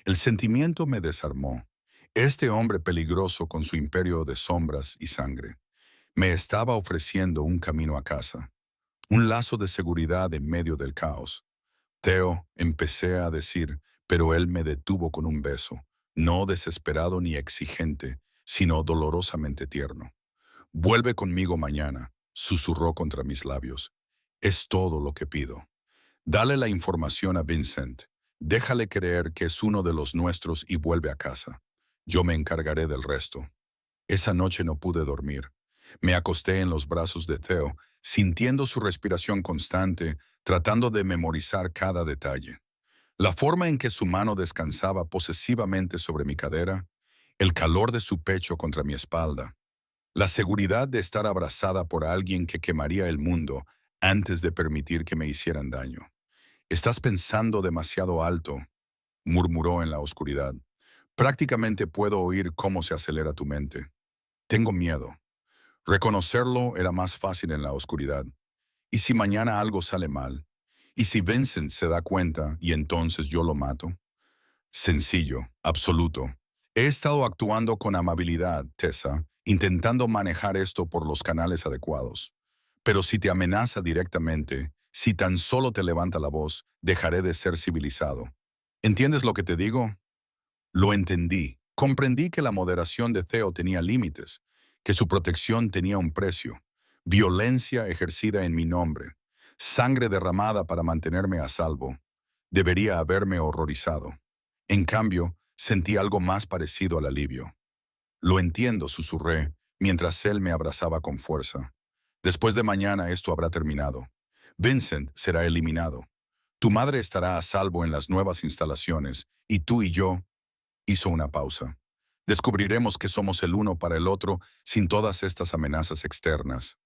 El sentimiento me desarmó. Este hombre peligroso con su imperio de sombras y sangre me estaba ofreciendo un camino a casa, un lazo de seguridad en medio del caos. Theo, empecé a decir, pero él me detuvo con un beso, no desesperado ni exigente, sino dolorosamente tierno. Vuelve conmigo mañana, susurró contra mis labios. Es todo lo que pido. Dale la información a Vincent. Déjale creer que es uno de los nuestros y vuelve a casa. Yo me encargaré del resto. Esa noche no pude dormir. Me acosté en los brazos de Theo, sintiendo su respiración constante, tratando de memorizar cada detalle. La forma en que su mano descansaba posesivamente sobre mi cadera, el calor de su pecho contra mi espalda, la seguridad de estar abrazada por alguien que quemaría el mundo antes de permitir que me hicieran daño. Estás pensando demasiado alto, murmuró en la oscuridad. Prácticamente puedo oír cómo se acelera tu mente. Tengo miedo. Reconocerlo era más fácil en la oscuridad. ¿Y si mañana algo sale mal? ¿Y si Vincent se da cuenta y entonces yo lo mato? Sencillo, absoluto. He estado actuando con amabilidad, Tessa, intentando manejar esto por los canales adecuados. Pero si te amenaza directamente, si tan solo te levanta la voz, dejaré de ser civilizado. ¿Entiendes lo que te digo? Lo entendí. Comprendí que la moderación de Theo tenía límites, que su protección tenía un precio. Violencia ejercida en mi nombre. Sangre derramada para mantenerme a salvo. Debería haberme horrorizado. En cambio, sentí algo más parecido al alivio. Lo entiendo, susurré, mientras él me abrazaba con fuerza. Después de mañana esto habrá terminado. Vincent será eliminado. Tu madre estará a salvo en las nuevas instalaciones, y tú y yo, hizo una pausa. Descubriremos que somos el uno para el otro sin todas estas amenazas externas.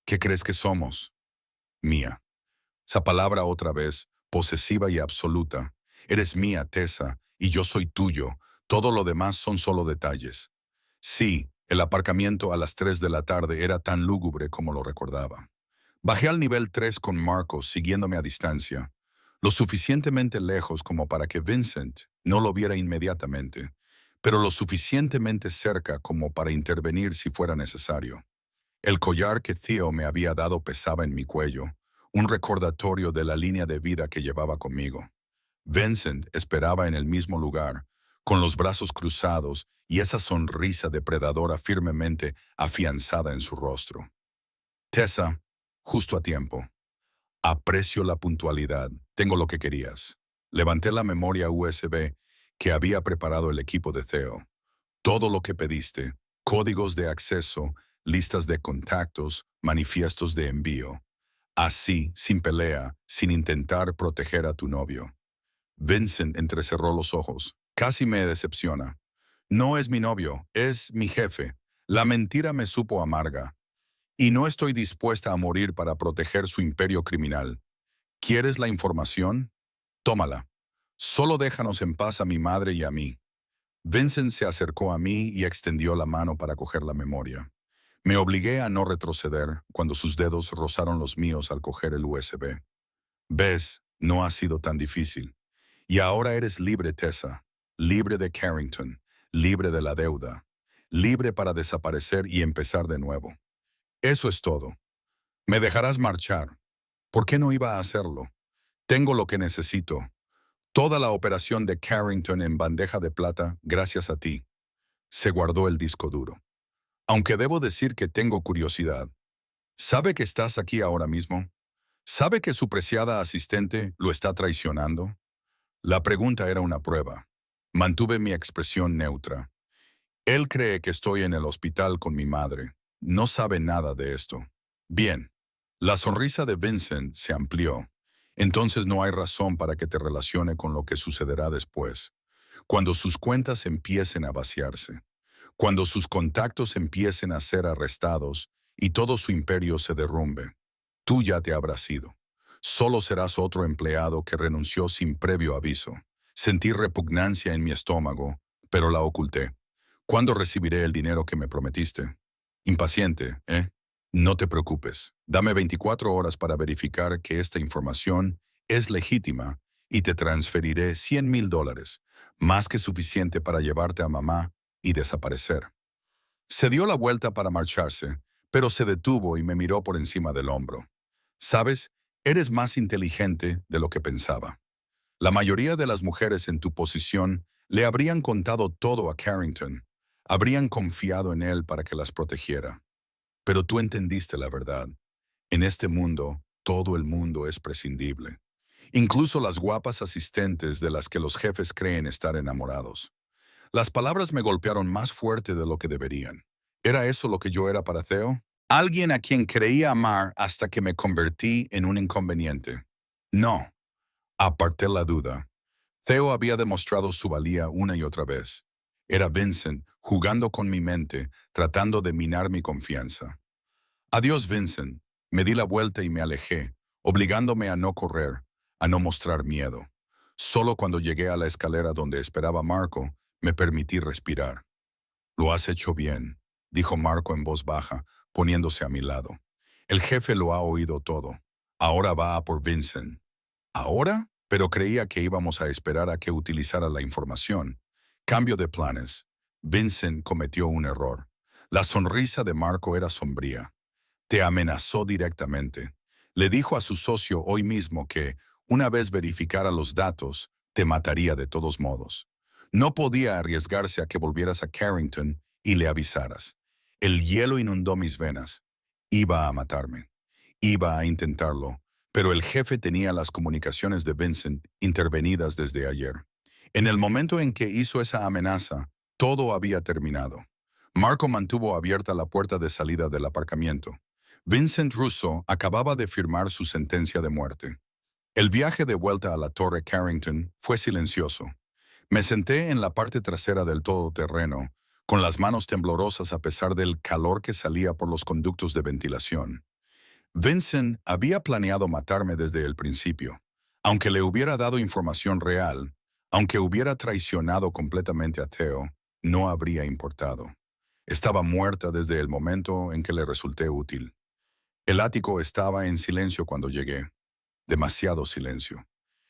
¿Qué crees que somos? Mía. Esa palabra otra vez, posesiva y absoluta. Eres mía, Tessa, y yo soy tuyo. Todo lo demás son solo detalles. Sí, el aparcamiento a las 3 de la tarde era tan lúgubre como lo recordaba. Bajé al nivel 3 con Marcos siguiéndome a distancia, lo suficientemente lejos como para que Vincent no lo viera inmediatamente, pero lo suficientemente cerca como para intervenir si fuera necesario. El collar que Theo me había dado pesaba en mi cuello, un recordatorio de la línea de vida que llevaba conmigo. Vincent esperaba en el mismo lugar, con los brazos cruzados y esa sonrisa depredadora firmemente afianzada en su rostro. Tessa, justo a tiempo. Aprecio la puntualidad. Tengo lo que querías. Levanté la memoria USB que había preparado el equipo de Theo. Todo lo que pediste, códigos de acceso, listas de contactos, manifiestos de envío. Así, sin pelea, sin intentar proteger a tu novio. Vincent entrecerró los ojos. Casi me decepciona. No es mi novio, es mi jefe. La mentira me supo amarga. Y no estoy dispuesta a morir para proteger su imperio criminal. ¿Quieres la información? Tómala. Solo déjanos en paz a mi madre y a mí. Vincent se acercó a mí y extendió la mano para coger la memoria. Me obligué a no retroceder cuando sus dedos rozaron los míos al coger el USB. Ves, no ha sido tan difícil. Y ahora eres libre, Tessa. Libre de Carrington. Libre de la deuda. Libre para desaparecer y empezar de nuevo. Eso es todo. Me dejarás marchar. ¿Por qué no iba a hacerlo? Tengo lo que necesito. Toda la operación de Carrington en bandeja de plata gracias a ti. Se guardó el disco duro. Aunque debo decir que tengo curiosidad. ¿Sabe que estás aquí ahora mismo? ¿Sabe que su preciada asistente lo está traicionando? La pregunta era una prueba. Mantuve mi expresión neutra. Él cree que estoy en el hospital con mi madre. No sabe nada de esto. Bien, La sonrisa de Vincent se amplió. Entonces no hay razón para que te relacione con lo que sucederá después, cuando sus cuentas empiecen a vaciarse, cuando sus contactos empiecen a ser arrestados y todo su imperio se derrumbe. Tú ya te habrás ido. Solo serás otro empleado que renunció sin previo aviso. Sentí repugnancia en mi estómago, pero la oculté. ¿Cuándo recibiré el dinero que me prometiste? Impaciente, ¿eh? No te preocupes. Dame 24 horas para verificar que esta información es legítima y te transferiré $100,000, más que suficiente para llevarte a mamá y desaparecer. Se dio la vuelta para marcharse, pero se detuvo y me miró por encima del hombro. ¿Sabes? Eres más inteligente de lo que pensaba. La mayoría de las mujeres en tu posición le habrían contado todo a Carrington, habrían confiado en él para que las protegiera. Pero tú entendiste la verdad. En este mundo, todo el mundo es prescindible. Incluso las guapas asistentes de las que los jefes creen estar enamorados. Las palabras me golpearon más fuerte de lo que deberían. ¿Era eso lo que yo era para Theo? Alguien a quien creía amar hasta que me convertí en un inconveniente. No, aparté la duda. Theo había demostrado su valía una y otra vez. Era Vincent jugando con mi mente, tratando de minar mi confianza. Adiós, Vincent. Me di la vuelta y me alejé, obligándome a no correr, a no mostrar miedo. Solo cuando llegué a la escalera donde esperaba Marco, me permití respirar. Lo has hecho bien, dijo Marco en voz baja, poniéndose a mi lado. El jefe lo ha oído todo. Ahora va a por Vincent. ¿Ahora? Pero creía que íbamos a esperar a que utilizara la información. Cambio de planes. Vincent cometió un error. La sonrisa de Marco era sombría. Te amenazó directamente. Le dijo a su socio hoy mismo que, una vez verificara los datos, te mataría de todos modos. No podía arriesgarse a que volvieras a Carrington y le avisaras. El hielo inundó mis venas. Iba a matarme. Iba a intentarlo, pero el jefe tenía las comunicaciones de Vincent intervenidas desde ayer. En el momento en que hizo esa amenaza, todo había terminado. Marco mantuvo abierta la puerta de salida del aparcamiento. Vincent Russo acababa de firmar su sentencia de muerte. El viaje de vuelta a la Torre Carrington fue silencioso. Me senté en la parte trasera del todoterreno, con las manos temblorosas a pesar del calor que salía por los conductos de ventilación. Vincent había planeado matarme desde el principio. Aunque le hubiera dado información real, aunque hubiera traicionado completamente a Theo, no habría importado. Estaba muerta desde el momento en que le resulté útil. El ático estaba en silencio cuando llegué. Demasiado silencio.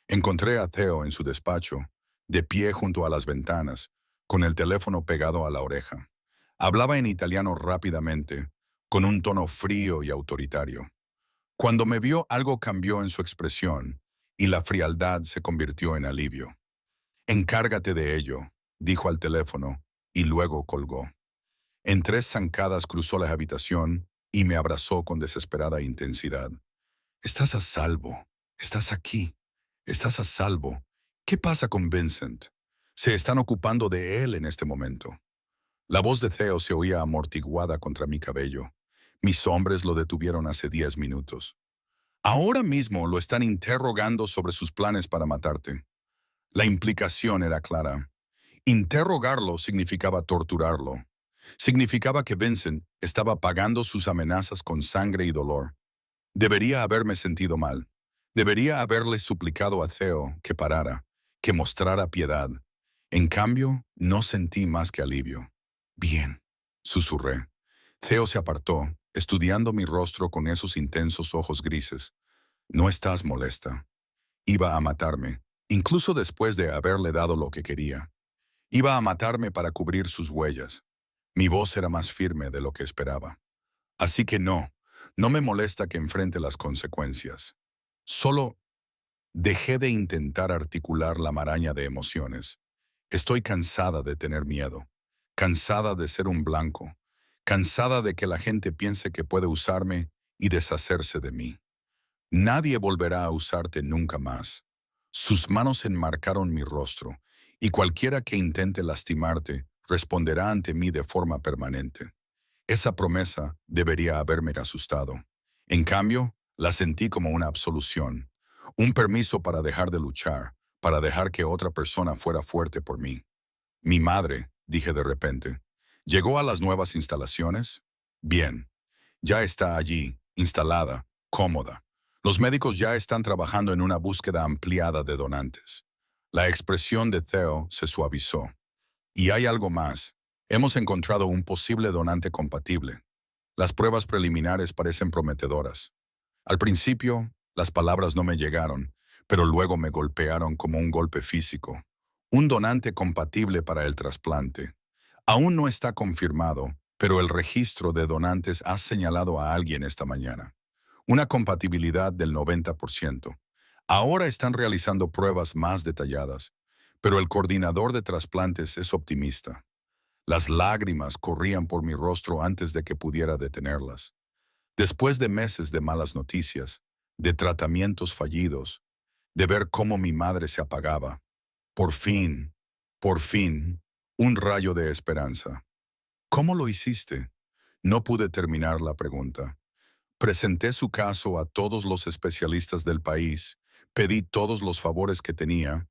Encontré a Theo en su despacho, de pie junto a las ventanas, con el teléfono pegado a la oreja. Hablaba en italiano rápidamente, con un tono frío y autoritario. Cuando me vio, algo cambió en su expresión, y la frialdad se convirtió en alivio. Encárgate de ello, dijo al teléfono, y luego colgó. En 3 zancadas cruzó la habitación y me abrazó con desesperada intensidad. Estás a salvo. Estás aquí. Estás a salvo. ¿Qué pasa con Vincent? Se están ocupando de él en este momento. La voz de Theo se oía amortiguada contra mi cabello. Mis hombres lo detuvieron hace 10 minutos. Ahora mismo lo están interrogando sobre sus planes para matarte. La implicación era clara. Interrogarlo significaba torturarlo. Significaba que Vincent estaba pagando sus amenazas con sangre y dolor. Debería haberme sentido mal. Debería haberle suplicado a Theo que parara, que mostrara piedad. En cambio, no sentí más que alivio. Bien, susurré. Theo se apartó, estudiando mi rostro con esos intensos ojos grises. No estás molesta. Iba a matarme, incluso después de haberle dado lo que quería. Iba a matarme para cubrir sus huellas. Mi voz era más firme de lo que esperaba. Así que no me molesta que enfrente las consecuencias. Solo dejé de intentar articular la maraña de emociones. Estoy cansada de tener miedo, cansada de ser un blanco, cansada de que la gente piense que puede usarme y deshacerse de mí. Nadie volverá a usarte nunca más. Sus manos enmarcaron mi rostro, y cualquiera que intente lastimarte responderá ante mí de forma permanente. Esa promesa debería haberme asustado. En cambio, La sentí como una absolución, un permiso para dejar de luchar, para dejar que otra persona fuera fuerte por mí. Mi madre, dije de repente, ¿llegó a las nuevas instalaciones? Bien, ya está allí, instalada, cómoda. Los médicos ya están trabajando en una búsqueda ampliada de donantes. La expresión de Theo se suavizó. Y hay algo más. Hemos encontrado un posible donante compatible. Las pruebas preliminares parecen prometedoras. Al principio, las palabras no me llegaron, pero luego me golpearon como un golpe físico. Un donante compatible para el trasplante. Aún no está confirmado, pero el registro de donantes ha señalado a alguien esta mañana. Una compatibilidad del 90%. Ahora están realizando pruebas más detalladas, pero el coordinador de trasplantes es optimista. Las lágrimas corrían por mi rostro antes de que pudiera detenerlas. Después de meses de malas noticias, de tratamientos fallidos, de ver cómo mi madre se apagaba, por fin, un rayo de esperanza. ¿Cómo lo hiciste? No pude terminar la pregunta. Presenté su caso a todos los especialistas del país, pedí todos los favores que tenía,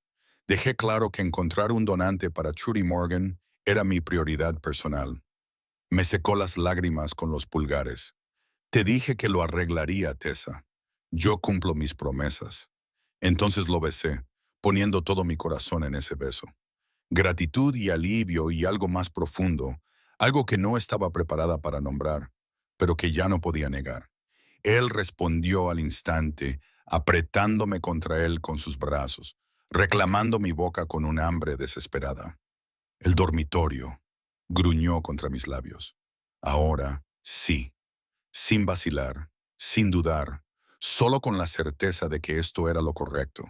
dejé claro que encontrar un donante para Trudy Morgan era mi prioridad personal. Me secó las lágrimas con los pulgares. Te dije que lo arreglaría, Tessa. Yo cumplo mis promesas. Entonces lo besé, poniendo todo mi corazón en ese beso. Gratitud y alivio y algo más profundo, algo que no estaba preparada para nombrar, pero que ya no podía negar. Él respondió al instante, apretándome contra él con sus brazos, reclamando mi boca con un hambre desesperada. El dormitorio gruñó contra mis labios. Ahora sí, sin vacilar, sin dudar, solo con la certeza de que esto era lo correcto,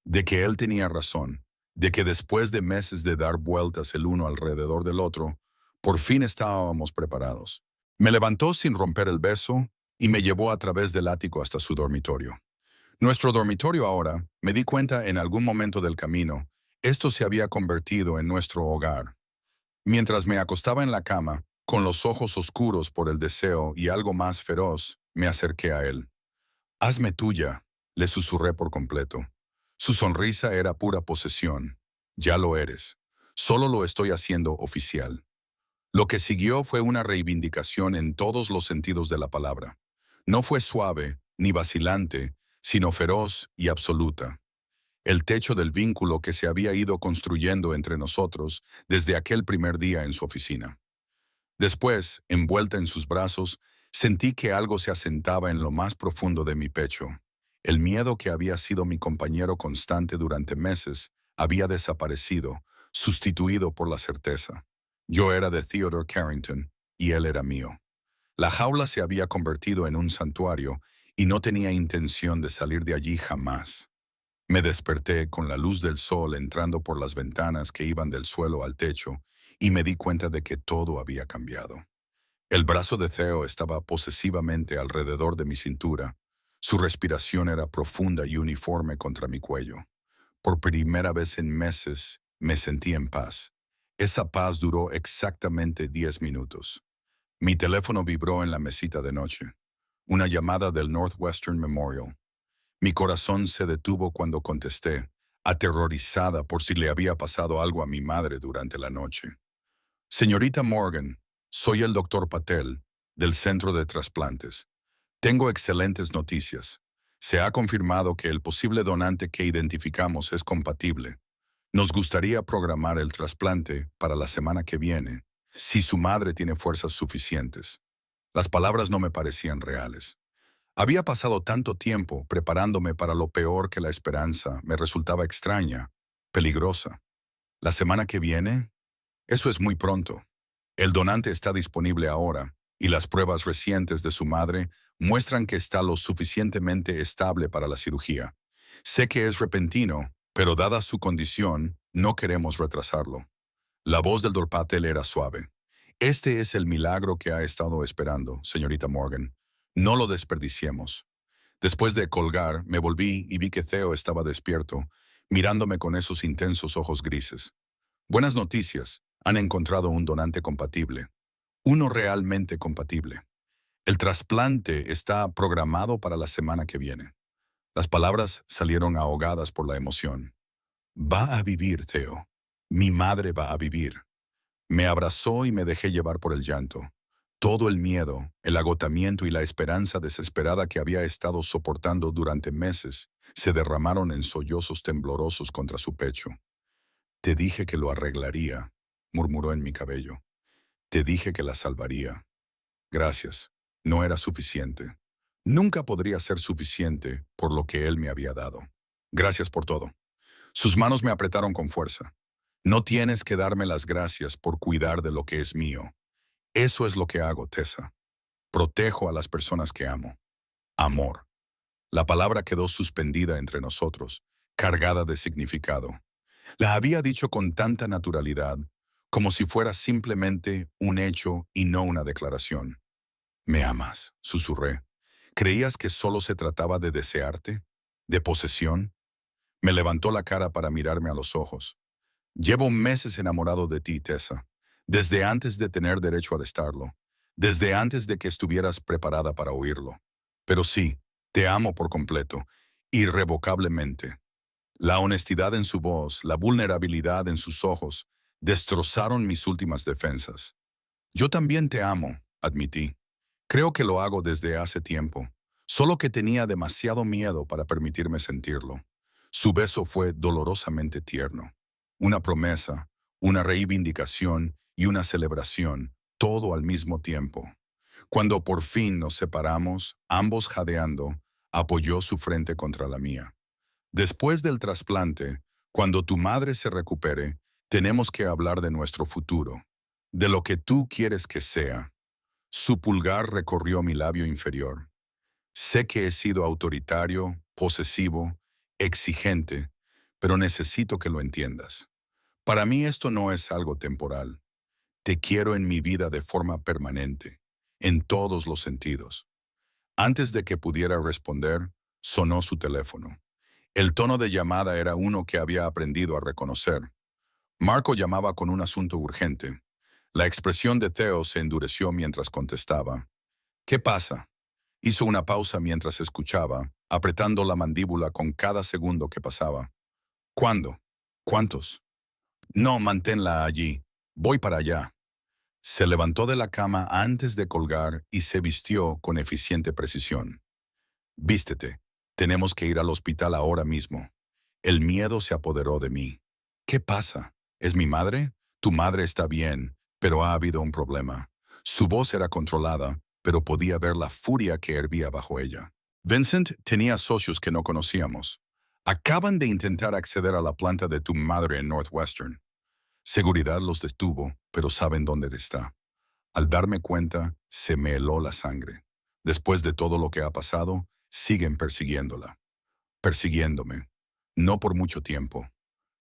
de que él tenía razón, de que después de meses de dar vueltas el uno alrededor del otro, por fin estábamos preparados. Me levantó sin romper el beso y me llevó a través del ático hasta su dormitorio. Nuestro dormitorio ahora, me di cuenta en algún momento del camino, esto se había convertido en nuestro hogar. Mientras me acostaba en la cama, con los ojos oscuros por el deseo y algo más feroz, me acerqué a él. Hazme tuya, le susurré por completo. Su sonrisa era pura posesión. Ya lo eres. Solo lo estoy haciendo oficial. Lo que siguió fue una reivindicación en todos los sentidos de la palabra. No fue suave, ni vacilante, sino feroz y absoluta. El techo del vínculo que se había ido construyendo entre nosotros desde aquel primer día en su oficina. Después, envuelta en sus brazos, sentí que algo se asentaba en lo más profundo de mi pecho. El miedo que había sido mi compañero constante durante meses había desaparecido, sustituido por la certeza. Yo era de Theodore Carrington y él era mío. La jaula se había convertido en un santuario y no tenía intención de salir de allí jamás. Me desperté con la luz del sol entrando por las ventanas que iban del suelo al techo y me di cuenta de que todo había cambiado. El brazo de Theo estaba posesivamente alrededor de mi cintura. Su respiración era profunda y uniforme contra mi cuello. Por primera vez en meses me sentí en paz. Esa paz duró exactamente 10 minutos. Mi teléfono vibró en la mesita de noche. Una llamada del Northwestern Memorial. Mi corazón se detuvo cuando contesté, aterrorizada por si le había pasado algo a mi madre durante la noche. Señorita Morgan, soy el doctor Patel, del Centro de Trasplantes. Tengo excelentes noticias. Se ha confirmado que el posible donante que identificamos es compatible. Nos gustaría programar el trasplante para la semana que viene, si su madre tiene fuerzas suficientes. Las palabras no me parecían reales. Había pasado tanto tiempo preparándome para lo peor que la esperanza me resultaba extraña, peligrosa. ¿La semana que viene? Eso es muy pronto. El donante está disponible ahora, y las pruebas recientes de su madre muestran que está lo suficientemente estable para la cirugía. Sé que es repentino, pero dada su condición, no queremos retrasarlo. La voz del Dr. Patel era suave. Este es el milagro que ha estado esperando, señorita Morgan. No lo desperdiciemos. Después de colgar, me volví y vi que Theo estaba despierto, mirándome con esos intensos ojos grises. Buenas noticias. Han encontrado un donante compatible. Uno realmente compatible. El trasplante está programado para la semana que viene. Las palabras salieron ahogadas por la emoción. Va a vivir, Theo. Mi madre va a vivir. Me abrazó y me dejé llevar por el llanto. Todo el miedo, el agotamiento y la esperanza desesperada que había estado soportando durante meses se derramaron en sollozos temblorosos contra su pecho. Te dije que lo arreglaría, murmuró en mi cabello. Te dije que la salvaría. Gracias. No era suficiente. Nunca podría ser suficiente por lo que él me había dado. Gracias por todo. Sus manos me apretaron con fuerza. No tienes que darme las gracias por cuidar de lo que es mío. Eso es lo que hago, Tessa. Protejo a las personas que amo. Amor. La palabra quedó suspendida entre nosotros, cargada de significado. La había dicho con tanta naturalidad, como si fuera simplemente un hecho y no una declaración. «Me amas», susurré. «¿Creías que solo se trataba de desearte? ¿De posesión?» Me levantó la cara para mirarme a los ojos. «Llevo meses enamorado de ti, Tessa. Desde antes de tener derecho a estarlo. Desde antes de que estuvieras preparada para oírlo. Pero sí, te amo por completo, irrevocablemente». La honestidad en su voz, la vulnerabilidad en sus ojos, destrozaron mis últimas defensas. «Yo también te amo», admití. «Creo que lo hago desde hace tiempo, solo que tenía demasiado miedo para permitirme sentirlo». Su beso fue dolorosamente tierno. Una promesa, una reivindicación y una celebración, todo al mismo tiempo. Cuando por fin nos separamos, ambos jadeando, apoyó su frente contra la mía. «Después del trasplante, cuando tu madre se recupere, tenemos que hablar de nuestro futuro, de lo que tú quieres que sea». Su pulgar recorrió mi labio inferior. «Sé que he sido autoritario, posesivo, exigente, pero necesito que lo entiendas. Para mí esto no es algo temporal. Te quiero en mi vida de forma permanente, en todos los sentidos». Antes de que pudiera responder, sonó su teléfono. El tono de llamada era uno que había aprendido a reconocer. Marco llamaba con un asunto urgente. La expresión de Theo se endureció mientras contestaba. «¿Qué pasa?». Hizo una pausa mientras escuchaba, apretando la mandíbula con cada segundo que pasaba. «¿Cuándo? ¿Cuántos?». «No, manténla allí. Voy para allá». Se levantó de la cama antes de colgar y se vistió con eficiente precisión. «Vístete. Tenemos que ir al hospital ahora mismo». El miedo se apoderó de mí. «¿Qué pasa? ¿Es mi madre? Tu madre está bien, pero ha habido un problema». Su voz era controlada, pero podía ver la furia que hervía bajo ella. «Vincent tenía socios que no conocíamos. Acaban de intentar acceder a la planta de tu madre en Northwestern. Seguridad los detuvo, pero saben dónde está». Al darme cuenta, se me heló la sangre. Después de todo lo que ha pasado, siguen persiguiéndola. Persiguiéndome. No por mucho tiempo.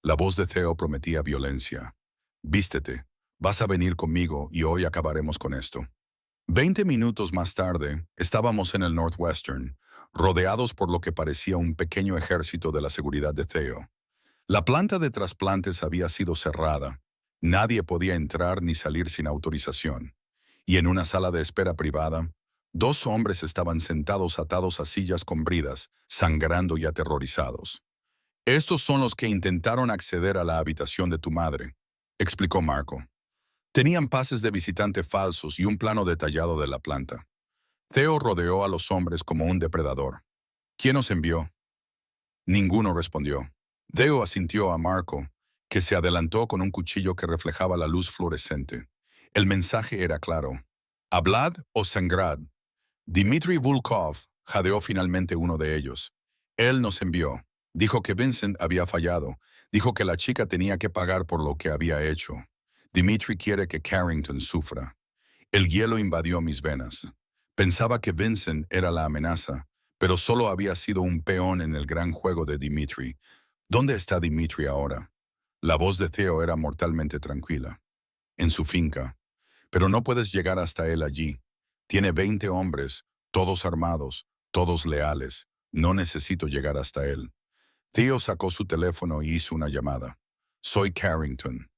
La voz de Theo prometía violencia. «Vístete. Vas a venir conmigo y hoy acabaremos con esto». 20 minutos más tarde, estábamos en el Northwestern, rodeados por lo que parecía un pequeño ejército de la seguridad de Theo. La planta de trasplantes había sido cerrada. Nadie podía entrar ni salir sin autorización. Y en una sala de espera privada, dos hombres estaban sentados atados a sillas con bridas, sangrando y aterrorizados. «Estos son los que intentaron acceder a la habitación de tu madre», explicó Marco. Tenían pases de visitante falsos y un plano detallado de la planta. Theo rodeó a los hombres como un depredador. «¿Quién os envió?». Ninguno respondió. Theo asintió a Marco, que se adelantó con un cuchillo que reflejaba la luz fluorescente. El mensaje era claro. «Hablad o sangrad». Dmitry Volkov jadeó finalmente uno de ellos. «Él nos envió. Dijo que Vincent había fallado. Dijo que la chica tenía que pagar por lo que había hecho. Dmitry quiere que Carrington sufra». El hielo invadió mis venas. Pensaba que Vincent era la amenaza, pero solo había sido un peón en el gran juego de Dmitry. ¿Dónde está Dmitry ahora? La voz de Theo era mortalmente tranquila. «En su finca. Pero no puedes llegar hasta él allí. Tiene 20 hombres, todos armados, todos leales. No necesito llegar hasta él». Theo sacó su teléfono y hizo una llamada. «Soy Carrington.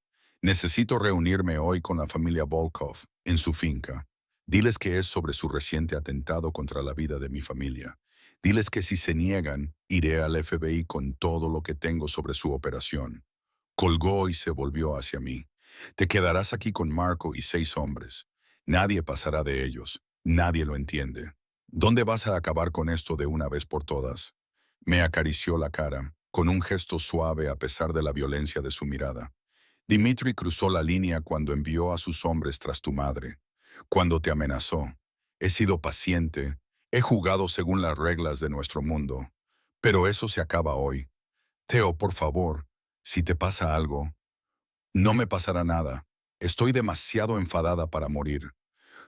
Necesito reunirme hoy con la familia Volkov, en su finca. Diles que es sobre su reciente atentado contra la vida de mi familia. Diles que si se niegan, iré al FBI con todo lo que tengo sobre su operación. Colgó y se volvió hacia mí. Te quedarás aquí con Marco y 6 hombres. Nadie pasará de ellos. Nadie lo entiende. ¿Dónde vas a acabar con esto de una vez por todas? Me acarició la cara, con un gesto suave a pesar de la violencia de su mirada. Dimitri cruzó la línea cuando envió a sus hombres tras tu madre, cuando te amenazó. He sido paciente, he jugado según las reglas de nuestro mundo, pero eso se acaba hoy. Theo, por favor, si te pasa algo, no me pasará nada. Estoy demasiado enfadada para morir.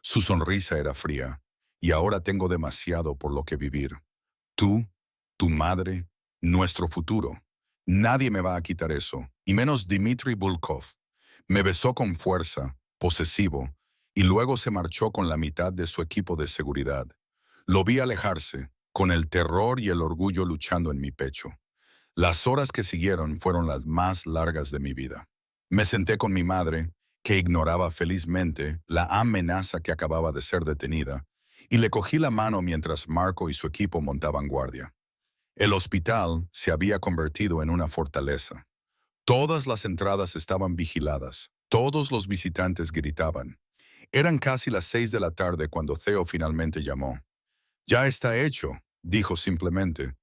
Su sonrisa era fría, y ahora tengo demasiado por lo que vivir. Tú, tu madre, nuestro futuro. Nadie me va a quitar eso, y menos Dmitry Bulkov. Me besó con fuerza, posesivo, y luego se marchó con la mitad de su equipo de seguridad. Lo vi alejarse, con el terror y el orgullo luchando en mi pecho. Las horas que siguieron fueron las más largas de mi vida. Me senté con mi madre, que ignoraba felizmente la amenaza que acababa de ser detenida, y le cogí la mano mientras Marco y su equipo montaban guardia. El hospital se había convertido en una fortaleza. Todas las entradas estaban vigiladas, todos los visitantes gritaban. Eran casi las 6 de la tarde cuando Theo finalmente llamó. Ya está hecho, dijo simplemente.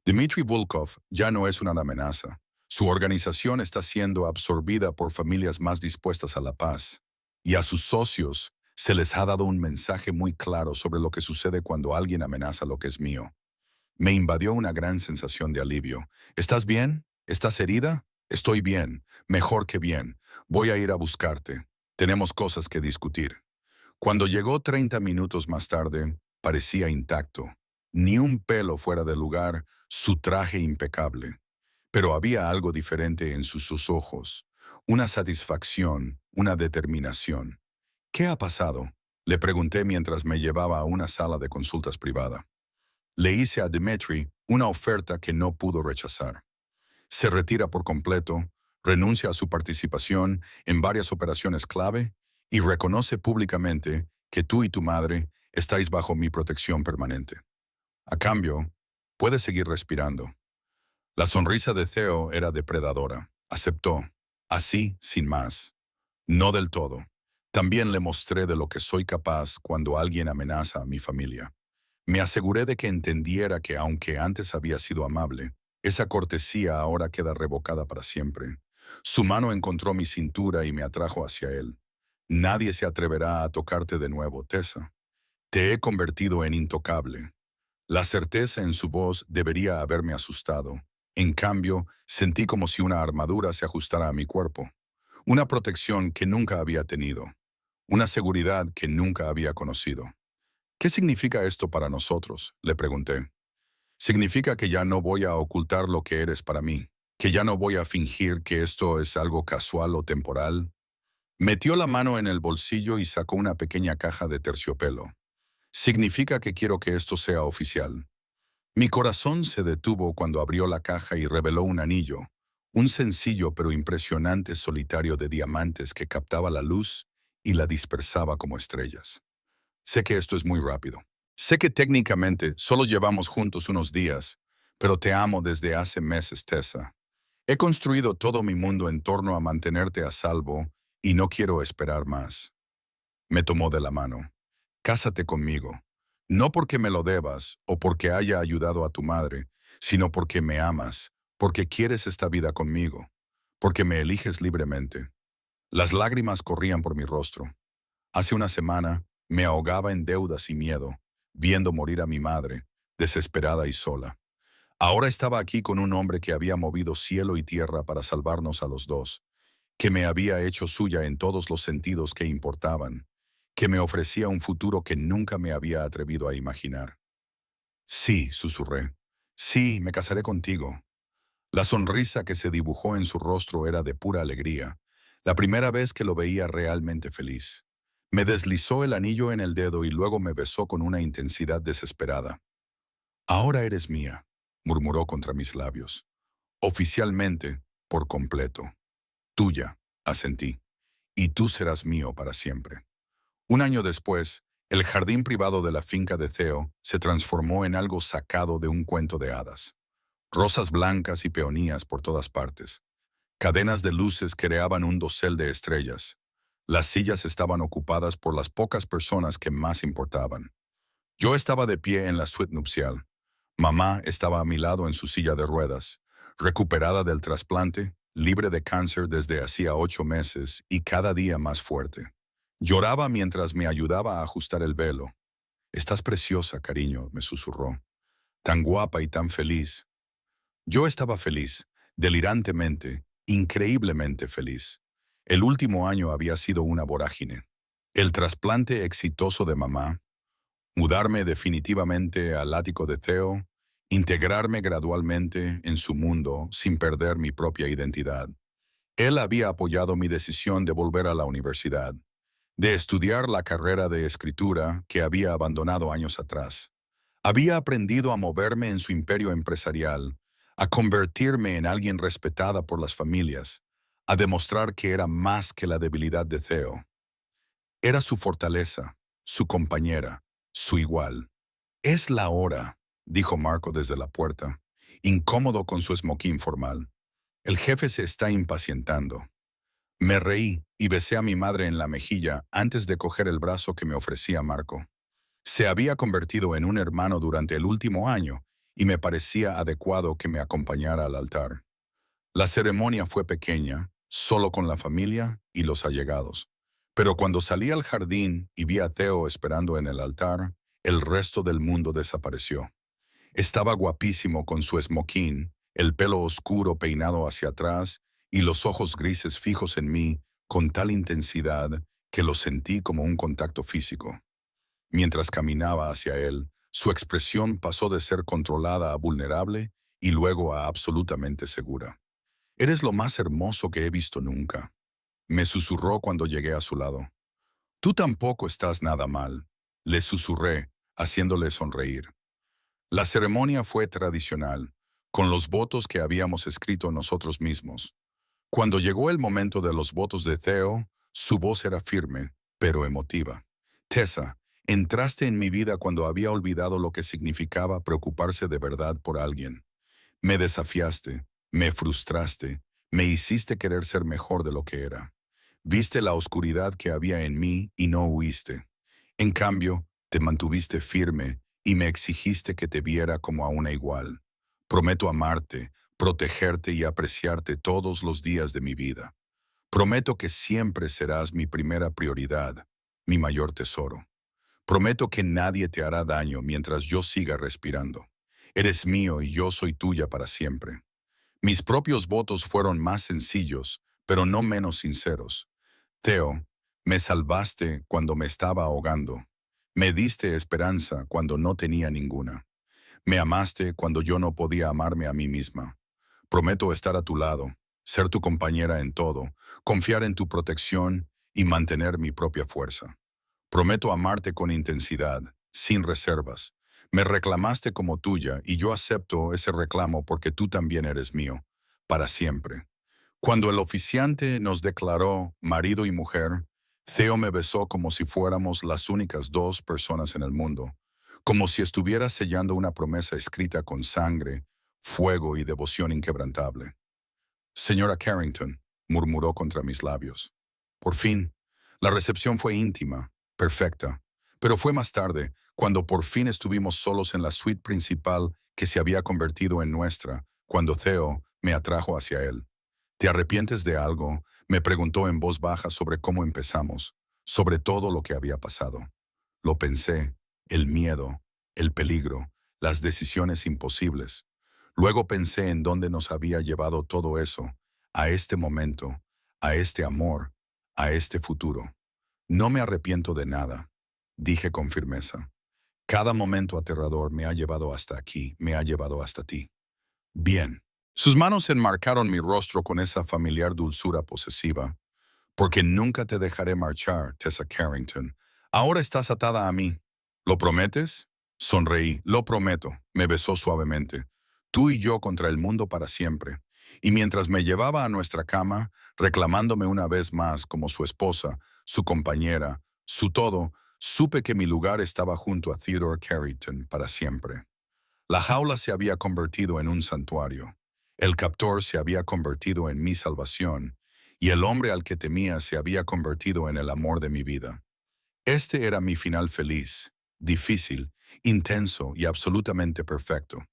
Dmitry Volkov ya no es una amenaza. Su organización está siendo absorbida por familias más dispuestas a la paz. Y a sus socios se les ha dado un mensaje muy claro sobre lo que sucede cuando alguien amenaza lo que es mío. Me invadió una gran sensación de alivio. ¿Estás bien? ¿Estás herida? Estoy bien, mejor que bien. Voy a ir a buscarte. Tenemos cosas que discutir. Cuando llegó 30 minutos más tarde, parecía intacto. Ni un pelo fuera de lugar, su traje impecable. Pero había algo diferente en sus ojos. Una satisfacción, una determinación. ¿Qué ha pasado? Le pregunté mientras me llevaba a una sala de consultas privada. Le hice a Dmitry una oferta que no pudo rechazar. Se retira por completo, renuncia a su participación en varias operaciones clave y reconoce públicamente que tú y tu madre estáis bajo mi protección permanente. A cambio, puedes seguir respirando. La sonrisa de Theo era depredadora. Aceptó. Así, sin más. No del todo. También le mostré de lo que soy capaz cuando alguien amenaza a mi familia. Me aseguré de que entendiera que aunque antes había sido amable, esa cortesía ahora queda revocada para siempre. Su mano encontró mi cintura y me atrajo hacia él. Nadie se atreverá a tocarte de nuevo, Tessa. Te he convertido en intocable. La certeza en su voz debería haberme asustado. En cambio, sentí como si una armadura se ajustara a mi cuerpo. Una protección que nunca había tenido. Una seguridad que nunca había conocido. ¿Qué significa esto para nosotros?, le pregunté. Significa que ya no voy a ocultar lo que eres para mí, que ya no voy a fingir que esto es algo casual o temporal. Metió la mano en el bolsillo y sacó una pequeña caja de terciopelo. Significa que quiero que esto sea oficial. Mi corazón se detuvo cuando abrió la caja y reveló un anillo, un sencillo pero impresionante solitario de diamantes que captaba la luz y la dispersaba como estrellas. Sé que esto es muy rápido. Sé que técnicamente solo llevamos juntos unos días, pero te amo desde hace meses, Tessa. He construido todo mi mundo en torno a mantenerte a salvo y no quiero esperar más. Me tomó de la mano. Cásate conmigo. No porque me lo debas o porque haya ayudado a tu madre, sino porque me amas, porque quieres esta vida conmigo, porque me eliges libremente. Las lágrimas corrían por mi rostro. Hace una semana me ahogaba en deudas y miedo, viendo morir a mi madre, desesperada y sola. Ahora estaba aquí con un hombre que había movido cielo y tierra para salvarnos a los dos, que me había hecho suya en todos los sentidos que importaban, que me ofrecía un futuro que nunca me había atrevido a imaginar. Sí, susurré. Sí, me casaré contigo. La sonrisa que se dibujó en su rostro era de pura alegría, la primera vez que lo veía realmente feliz. Me deslizó el anillo en el dedo y luego me besó con una intensidad desesperada. Ahora eres mía, murmuró contra mis labios. Oficialmente, por completo. Tuya, asentí. Y tú serás mío para siempre. Un año después, El jardín privado de la finca de Theo se transformó en algo sacado de un cuento de hadas. Rosas blancas y peonías por todas partes. Cadenas de luces creaban un dosel de estrellas. Las sillas estaban ocupadas por las pocas personas que más importaban. Yo estaba de pie en la suite nupcial. Mamá estaba a mi lado en su silla de ruedas, recuperada del trasplante, libre de cáncer desde hacía 8 meses y cada día más fuerte. Lloraba mientras me ayudaba a ajustar el velo. «Estás preciosa, cariño», me susurró. «Tan guapa y tan feliz». Yo estaba feliz, delirantemente, increíblemente feliz. El último año había sido una vorágine. El trasplante exitoso de mamá, mudarme definitivamente al ático de Theo, integrarme gradualmente en su mundo sin perder mi propia identidad. Él había apoyado mi decisión de volver a la universidad, de estudiar la carrera de escritura que había abandonado años atrás. Había aprendido a moverme en su imperio empresarial, a convertirme en alguien respetada por las familias, a demostrar que era más que la debilidad de Theo. Era su fortaleza, su compañera, su igual. «Es la hora», dijo Marco desde la puerta, incómodo con su smoking formal. «El jefe se está impacientando». Me reí y besé a mi madre en la mejilla antes de coger el brazo que me ofrecía Marco. Se había convertido en un hermano durante el último año y me parecía adecuado que me acompañara al altar. La ceremonia fue pequeña, solo con la familia y los allegados. Pero cuando salí al jardín y vi a Theo esperando en el altar, el resto del mundo desapareció. Estaba guapísimo con su smoking, el pelo oscuro peinado hacia atrás y los ojos grises fijos en mí con tal intensidad que lo sentí como un contacto físico. Mientras caminaba hacia él, su expresión pasó de ser controlada a vulnerable y luego a absolutamente segura. «Eres lo más hermoso que he visto nunca», me susurró cuando llegué a su lado. «Tú tampoco estás nada mal», le susurré, haciéndole sonreír. La ceremonia fue tradicional, con los votos que habíamos escrito nosotros mismos. Cuando llegó el momento de los votos de Theo, su voz era firme, pero emotiva. «Tessa, entraste en mi vida cuando había olvidado lo que significaba preocuparse de verdad por alguien. Me desafiaste, me frustraste, me hiciste querer ser mejor de lo que era. Viste la oscuridad que había en mí y no huiste. En cambio, te mantuviste firme y me exigiste que te viera como a una igual. Prometo amarte, protegerte y apreciarte todos los días de mi vida. Prometo que siempre serás mi primera prioridad, mi mayor tesoro. Prometo que nadie te hará daño mientras yo siga respirando. Eres mío y yo soy tuya para siempre». Mis propios votos fueron más sencillos, pero no menos sinceros. «Theo, me salvaste cuando me estaba ahogando. Me diste esperanza cuando no tenía ninguna. Me amaste cuando yo no podía amarme a mí misma. Prometo estar a tu lado, ser tu compañera en todo, confiar en tu protección y mantener mi propia fuerza. Prometo amarte con intensidad, sin reservas. Me reclamaste como tuya y yo acepto ese reclamo porque tú también eres mío, para siempre». Cuando el oficiante nos declaró marido y mujer, Theo me besó como si fuéramos las únicas dos personas en el mundo, como si estuviera sellando una promesa escrita con sangre, fuego y devoción inquebrantable. «Señora Carrington», murmuró contra mis labios. Por fin, la recepción fue íntima, perfecta, pero fue más tarde, cuando por fin estuvimos solos en la suite principal que se había convertido en nuestra, cuando Theo me atrajo hacia él. «¿Te arrepientes de algo?», me preguntó en voz baja sobre cómo empezamos, sobre todo lo que había pasado. Lo pensé, el miedo, el peligro, las decisiones imposibles. Luego pensé en dónde nos había llevado todo eso, a este momento, a este amor, a este futuro. «No me arrepiento de nada», dije con firmeza. «Cada momento aterrador me ha llevado hasta aquí, me ha llevado hasta ti». «Bien». Sus manos enmarcaron mi rostro con esa familiar dulzura posesiva. «Porque nunca te dejaré marchar, Tessa Carrington. Ahora estás atada a mí. ¿Lo prometes?». Sonreí. «Lo prometo», me besó suavemente. «Tú y yo contra el mundo para siempre». Y mientras me llevaba a nuestra cama, reclamándome una vez más como su esposa, su compañera, su todo, Supe que mi lugar estaba junto a Theodore Carrington para siempre. La jaula se había convertido en un santuario. El captor se había convertido en mi salvación, y el hombre al que temía se había convertido en el amor de mi vida. Este era mi final feliz, difícil, intenso y absolutamente perfecto.